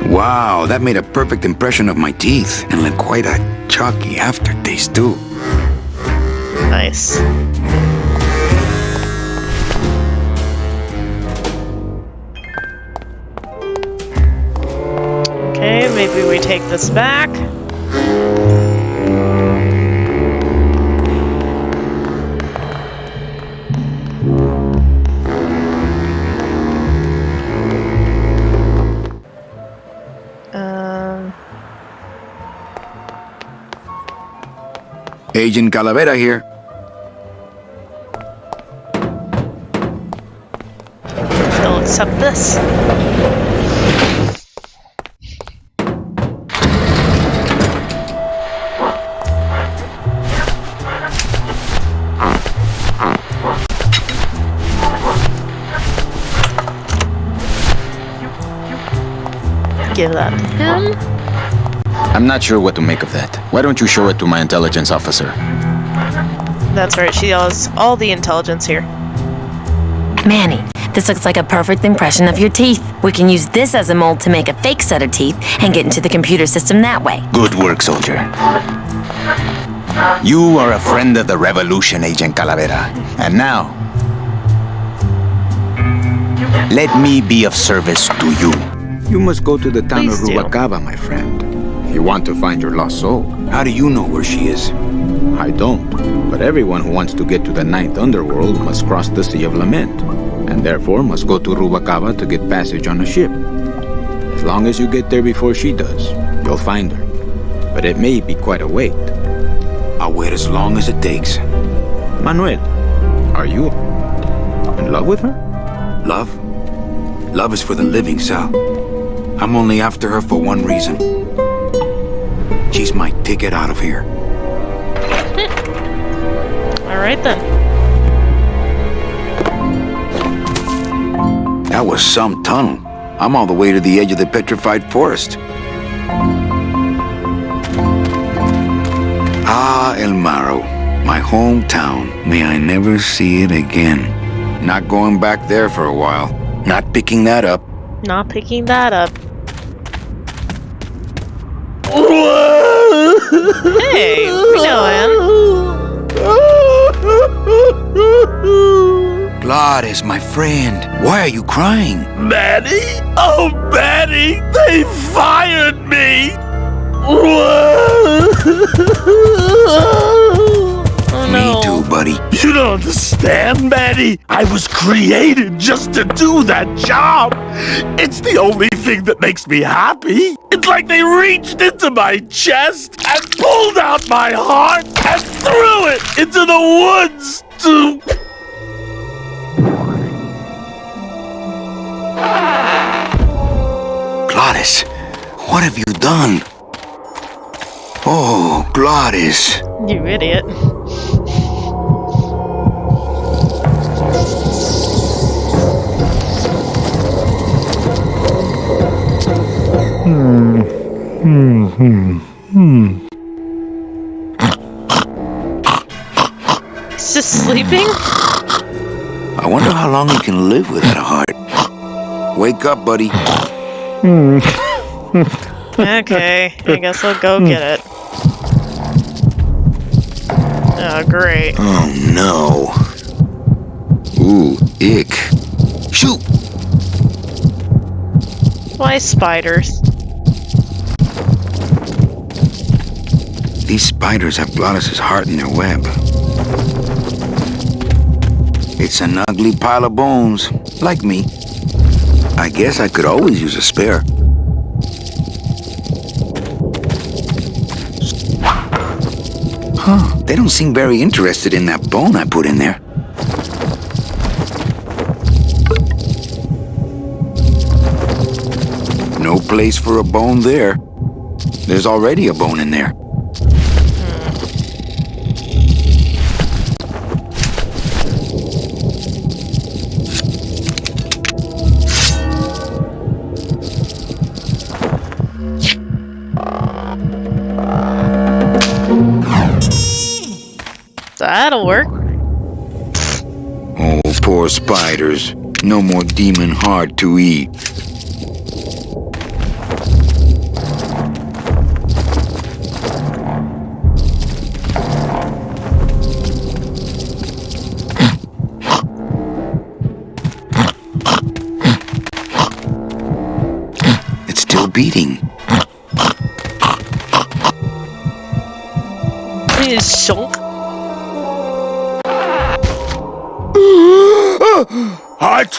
Wow, that made a perfect impression of my teeth, and left quite a chalky aftertaste too. Nice. Okay, maybe we take this back. Agent Calavera here. They'll accept this. Give that to him. I'm not sure what to make of that. Why don't you show it to my intelligence officer? That's right, she has all the intelligence here. Manny, this looks like a perfect impression of your teeth. We can use this as a mold to make a fake set of teeth and get into the computer system that way. Good work, soldier. You are a friend of the revolution, Agent Calavera. And now, let me be of service to you. You must go to the town Please of do. Rubalcaba, my friend. If you want to find your lost soul. How do you know where she is? I don't. But everyone who wants to get to the ninth underworld must cross the Sea of Lament. And therefore must go to Rubalcaba to get passage on a ship. As long as you get there before she does, you'll find her. But it may be quite a wait. I'll wait as long as it takes. Manuel, are you in love with her? Love? Love is for the living, Sal. I'm only after her for one reason. She's my ticket out of here. Alright then. That was some tunnel. I'm all the way to the edge of the petrified forest. Ah, El Maro, my hometown. May I never see it again. Not going back there for a while. Not picking that up. Not picking that up. Hey, we know him. Gladys, my friend, why are you crying? Manny? Oh, Manny! They fired me! Oh no. Me too, buddy. You don't understand, Manny. I was created just to do that job. It's the only thing that makes me happy. It's like they reached into my chest and pulled out my heart and threw it into the woods to... Gladys, what have you done? Oh, Gladys. You idiot. He's just sleeping? I wonder how long he can live without a heart. Wake up, buddy. Okay, I guess I'll go get it. Oh, great. Oh, no. Ooh, ick. Shoot! Why spiders? These spiders have Glottis's heart in their web. It's an ugly pile of bones, like me. I guess I could always use a spare. Huh, they don't seem very interested in that bone I put in there. No place for a bone there. There's already a bone in there. That'll work. Oh, poor spiders. No more demon heart to eat. It's still beating. He's shunk. Heart!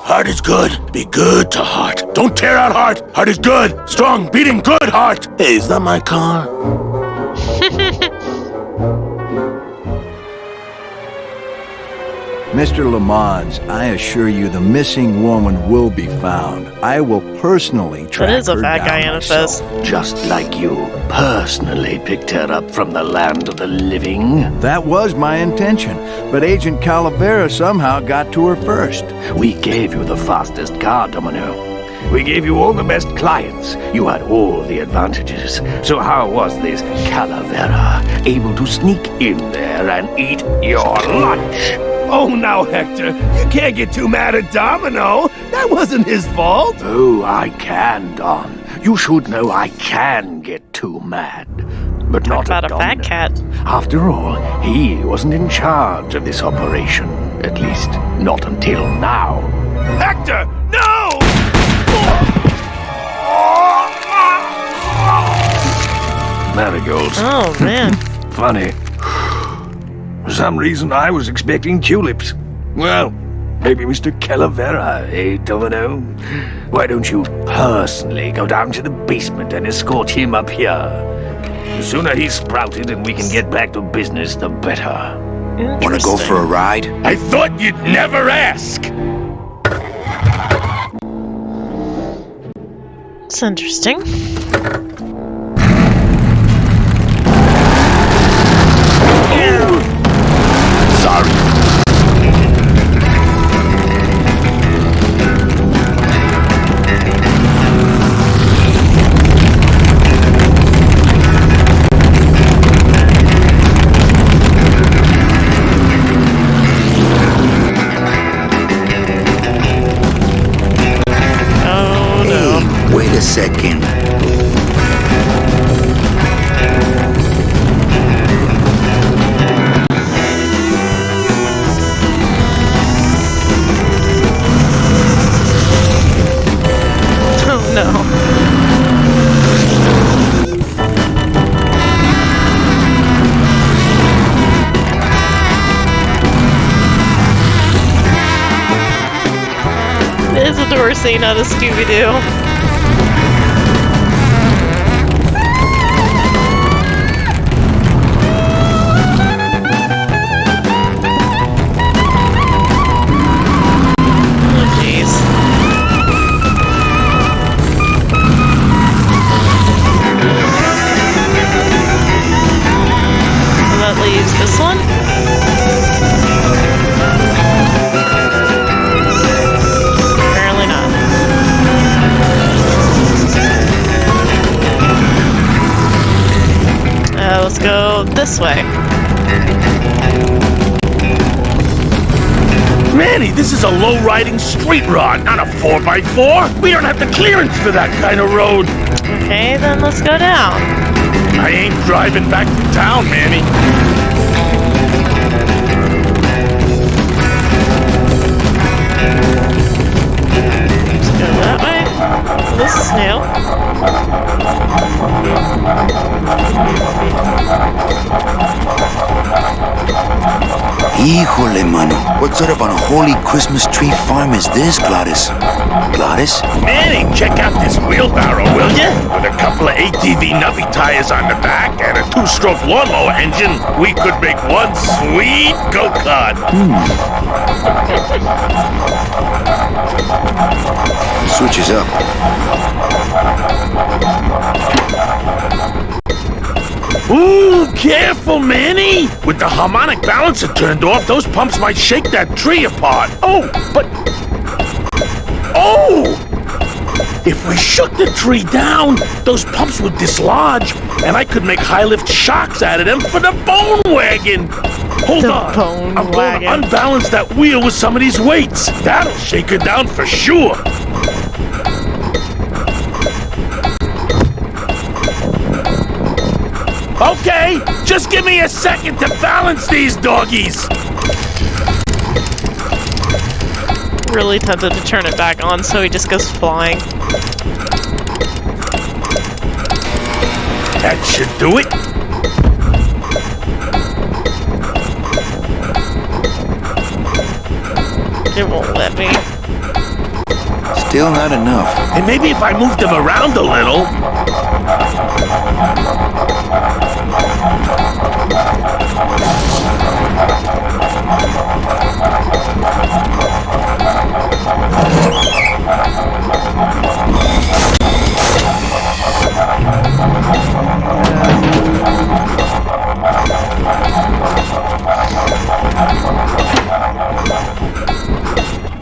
Heart is good. Be good to heart. Don't tear out heart. Heart is good. Strong, beating, good heart. Hey, is that my car? Mr. Lamont, I assure you the missing woman will be found. I will personally track That is a her bad down guy, myself. Anifest. Just like you personally picked her up from the land of the living. That was my intention, but Agent Calavera somehow got to her first. We gave you the fastest car, Domino. We gave you all the best clients. You had all the advantages. So how was this Calavera able to sneak in there and eat your lunch? Oh, now, Hector, you can't get too mad at Domino. That wasn't his fault. Oh, I can, Don. You should know I can get too mad. But not About at a fat Domino. cat. After all, he wasn't in charge of this operation. At least, not until now. Hector, no! Marigolds. Oh, man. Funny. For some reason, I was expecting tulips. Well, maybe Mr. Calavera, eh, Domino? Why don't you personally go down to the basement and escort him up here? The sooner he's sprouted and we can get back to business, the better. Wanna go for a ride? I thought you'd never ask! It's interesting. Sorry. Oh, no. Hey, wait a second. Oh, no. It is a door scene out of Scooby-Doo. Oh, jeez. So that leaves this one. Apparently not. Let's go this way. Manny, this is a low-riding street rod, not a 4x4. We don't have the clearance for that kind of road. Okay, then let's go down. I ain't driving back to town, Manny. Let's go that way. This is new. Híjole, mano. What sort of unholy Christmas tree farm is this, Gladys? Gladys? Manny, check out this wheelbarrow, will ya? With a couple of ATV nubby tires on the back and a 2-stroke lawnmower engine, we could make one sweet go-kart. Switches up. Ooh, careful, Manny! With the harmonic balancer turned off, those pumps might shake that tree apart. Oh! If we shook the tree down, those pumps would dislodge, and I could make high-lift shocks out of them for the bone wagon! Hold on, I'm going to unbalance that wheel with some of these weights. That'll shake her down for sure. Okay, just give me a second to balance these doggies. Really tempted to turn it back on so he just goes flying. That should do it. It won't let me. Still not enough. And maybe if I moved them around a little.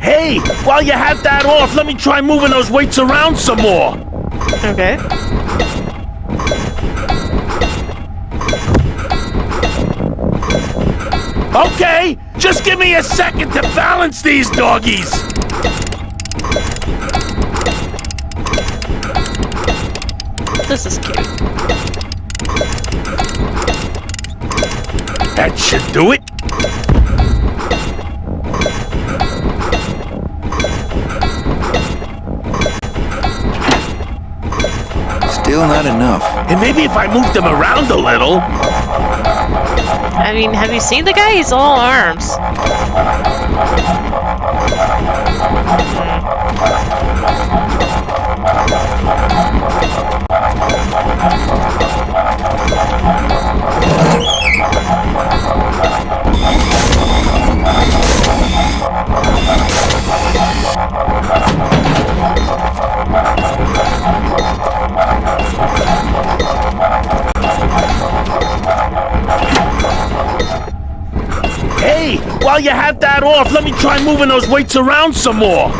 Hey, while you have that off, let me try moving those weights around some more. Okay. Okay, just give me a second to balance these doggies. This is cute. That should do it. Still not enough. And maybe if I moved them around a little. I mean, have you seen the guy? He's all arms. Hey, while you have that off, let me try moving those weights around some more.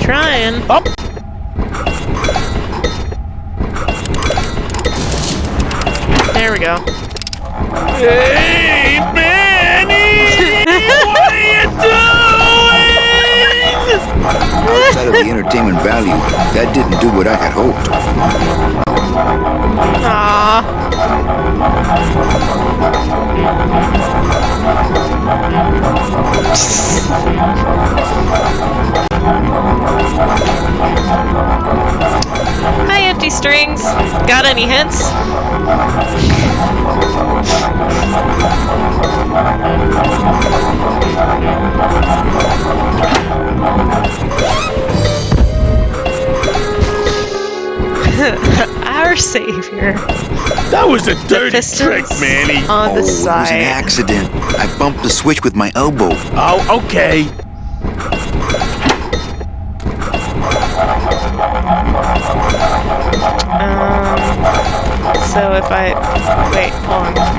Trying. Up. There we go. Hey, Manny! What are you doing? Outside of the entertainment value, that didn't do what I had hoped. Hi, empty strings. Got any hints? Our savior. That was a dirty trick, Manny. On the It was an side. accident. I bumped the switch with my elbow. Oh, okay. So if I wait, hold on.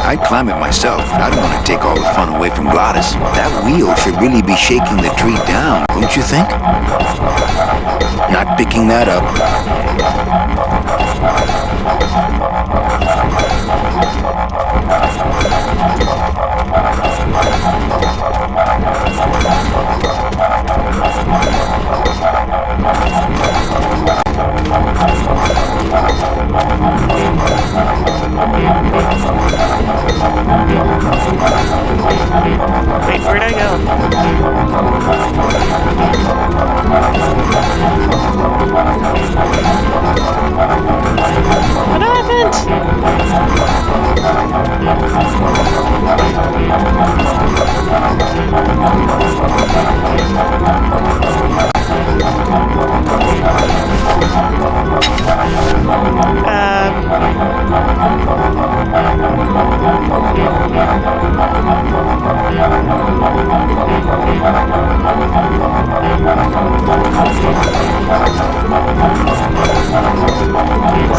I climb it myself, but I don't want to take all the fun away from Gladys. That wheel should really be shaking the tree down, don't you think? Not picking that up. Wait, where'd I go? What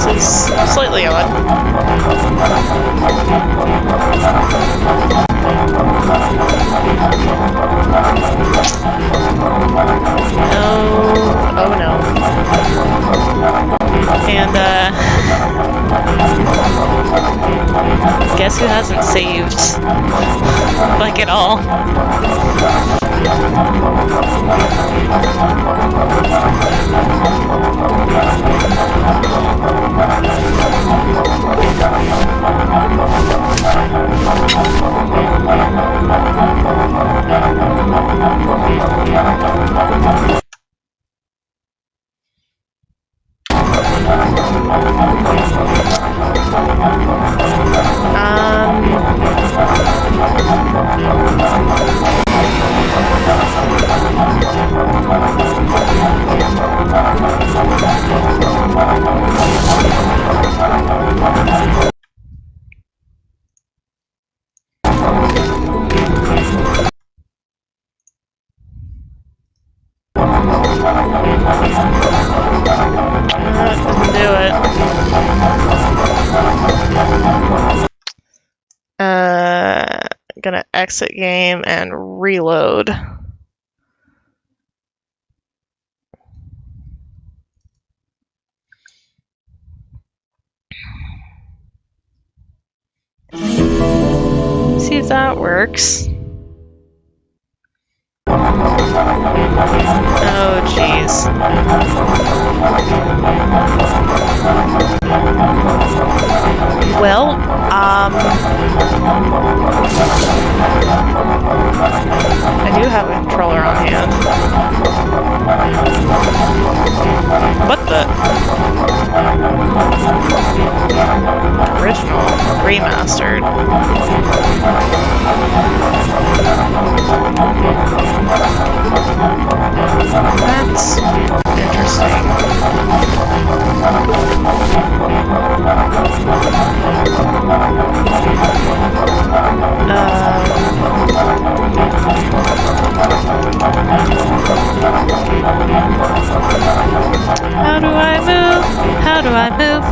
This is slightly odd. Oh no. And, guess who hasn't saved? Like, at all? Didn't do it. Gonna exit game and reload. See if that works. Oh, jeez. Well, I do have a controller on hand. What the? Original, remastered. That's interesting. How do I move? How do I move?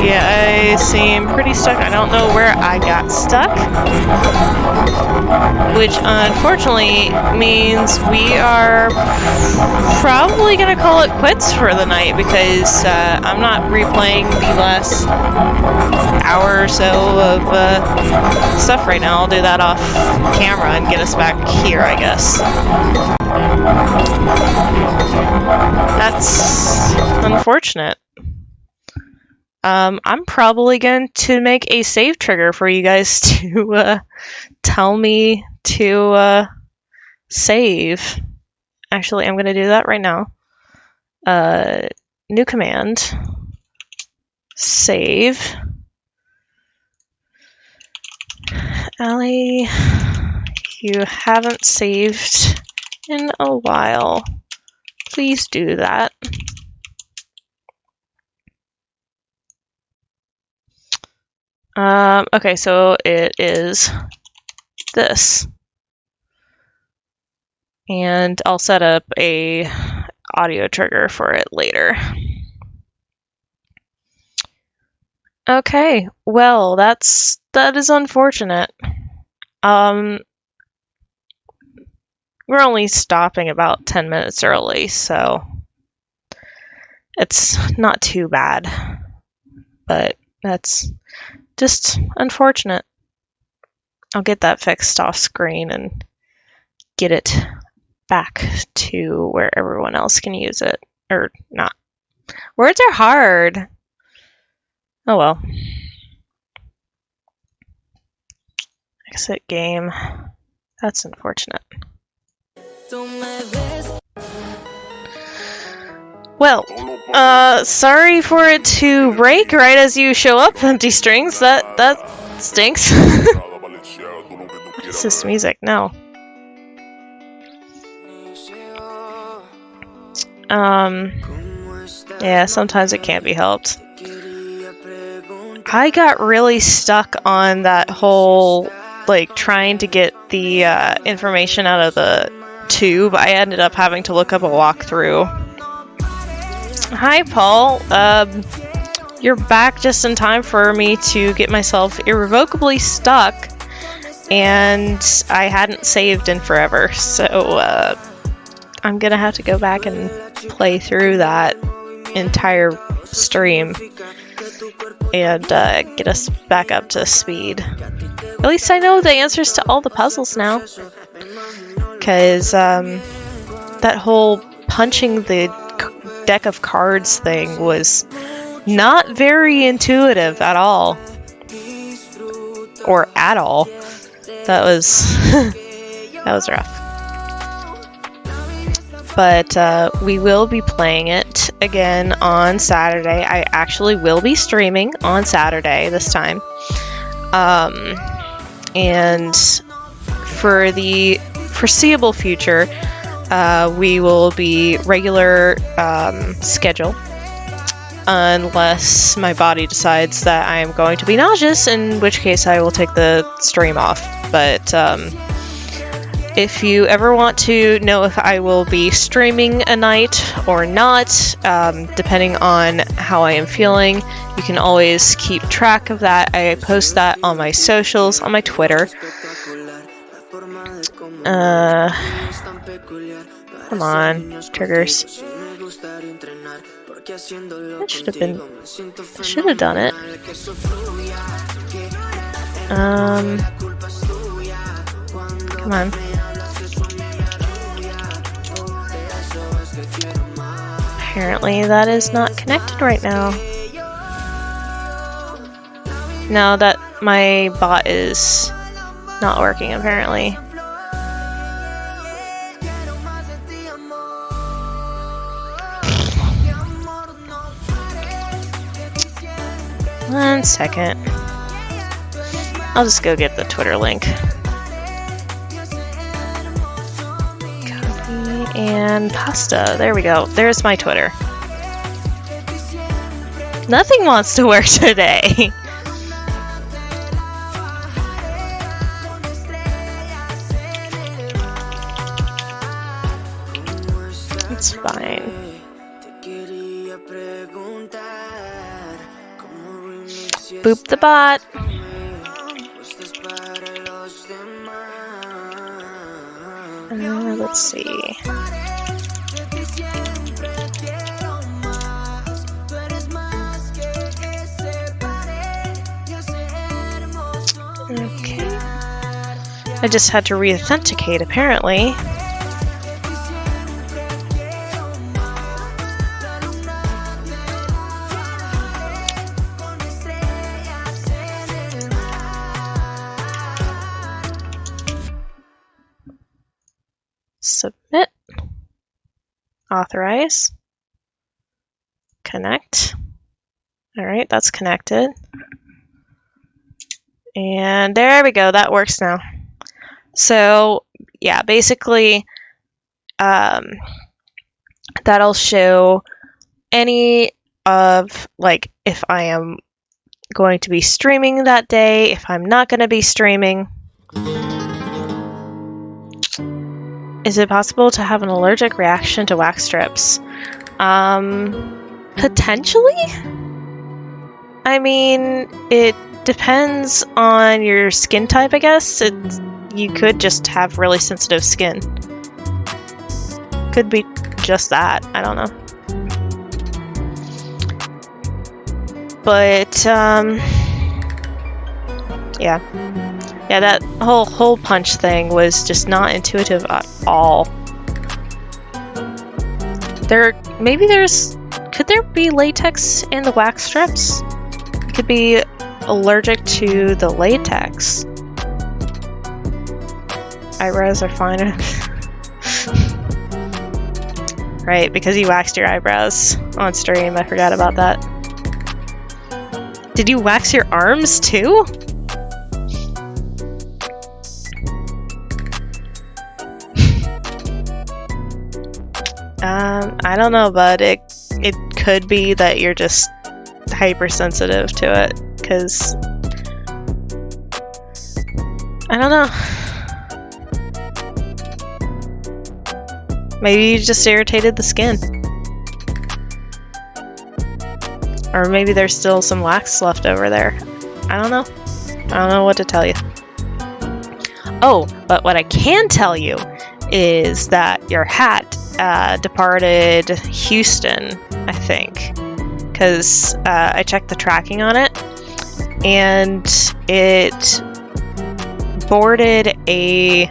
Yeah, I seem pretty stuck. I don't know where I got stuck. Which unfortunately means we are probably gonna call it quits for the night because I'm not replaying the last hour or so of stuff right now. I'll do that off camera and get us back here, I guess. That's unfortunate. I'm probably going to make a save trigger for you guys to tell me to save. Actually, I'm going to do that right now. New command. Save. Allie, you haven't saved in a while. Please do that. Okay, so it is this. And I'll set up a audio trigger for it later. Okay, well, that is unfortunate. We're only stopping about 10 minutes early, so it's not too bad. But that's just unfortunate. I'll get that fixed off screen and get it back to where everyone else can use it. Or not. Words are hard. Oh well. Exit game. That's unfortunate. Well, sorry for it to break right as you show up, Empty Strings. That stinks. It's just music, no. Yeah, sometimes it can't be helped. I got really stuck on that whole, like, trying to get the information out of the tube. I ended up having to look up a walkthrough. Hi, Paul. You're back just in time for me to get myself irrevocably stuck, and I hadn't saved in forever, so I'm gonna have to go back and play through that entire stream and get us back up to speed. At least I know the answers to all the puzzles now, because that whole punching the deck of cards thing was not very intuitive at all. Or at all. That was that was rough. But we will be playing it again on Saturday. I actually will be streaming on Saturday this time. And for the foreseeable future, we will be regular schedule, unless my body decides that I am going to be nauseous, in which case I will take the stream off. But if you ever want to know if I will be streaming a night or not, depending on how I am feeling, you can always keep track of that. I post that on my socials, on my Twitter. Come on, triggers. That should have been... I should have done it. Come on. Apparently that is not connected right now. No, that my bot is not working apparently. One second. I'll just go get the Twitter link. Copy and pasta. There we go. There's my Twitter. Nothing wants to work today. It's fine. Boop the bot. Let's see. Okay. I just had to re-authenticate apparently. Submit. Authorize. Connect. Alright, that's connected. And there we go, that works now. So, yeah, basically, that'll show any of, like, if I am going to be streaming that day, if I'm not going to be streaming. Is it possible to have an allergic reaction to wax strips? Potentially? I mean, it depends on your skin type, I guess. You could just have really sensitive skin. Could be just that. I don't know. But, yeah. Yeah, that whole hole punch thing was just not intuitive at all. Could there be latex in the wax strips? You could be allergic to the latex. Eyebrows are fine. Right, because you waxed your eyebrows on stream. I forgot about that. Did you wax your arms too? I don't know, but it could be that you're just hypersensitive to it, because I don't know. Maybe you just irritated the skin. Or maybe there's still some wax left over there. I don't know. I don't know what to tell you. Oh, but what I can tell you is that your hat departed Houston, I think. Because I checked the tracking on it, and it boarded a...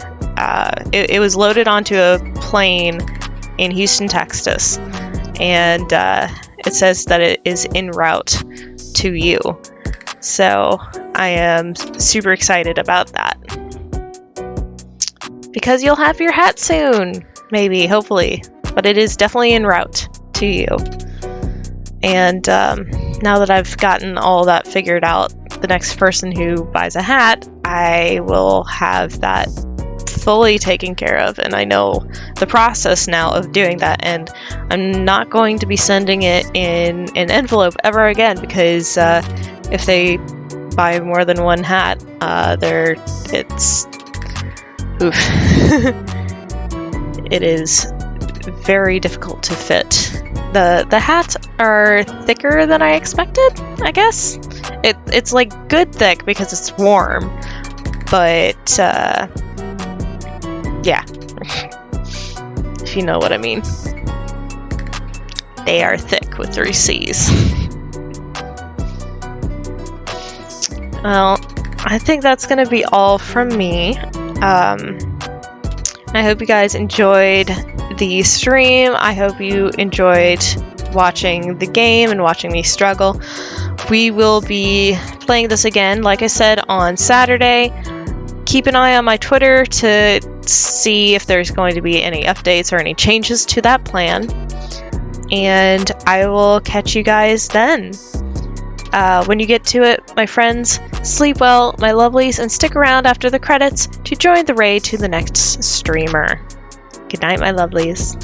it was loaded onto a plane in Houston, Texas, and it says that it is en route to you. So I am super excited about that. Because you'll have your hat soon, maybe, hopefully. But it is definitely en route to you. And now that I've gotten all that figured out, the next person who buys a hat, I will have that fully taken care of, and I know the process now of doing that, and I'm not going to be sending it in an envelope ever again, because if they buy more than one hat, it's oof. It is very difficult to fit. The hats are thicker than I expected, I guess. It's like good thick because it's warm, but yeah, if you know what I mean. They are thick with 3 C's. Well, I think that's gonna be all from me. I hope you guys enjoyed the stream. I hope you enjoyed watching the game and watching me struggle. We will be playing this again, like I said, on Saturday. Keep an eye on my Twitter to see if there's going to be any updates or any changes to that plan. And I will catch you guys then. When you get to it, my friends, sleep well, my lovelies, and stick around after the credits to join the raid to the next streamer. Good night, my lovelies.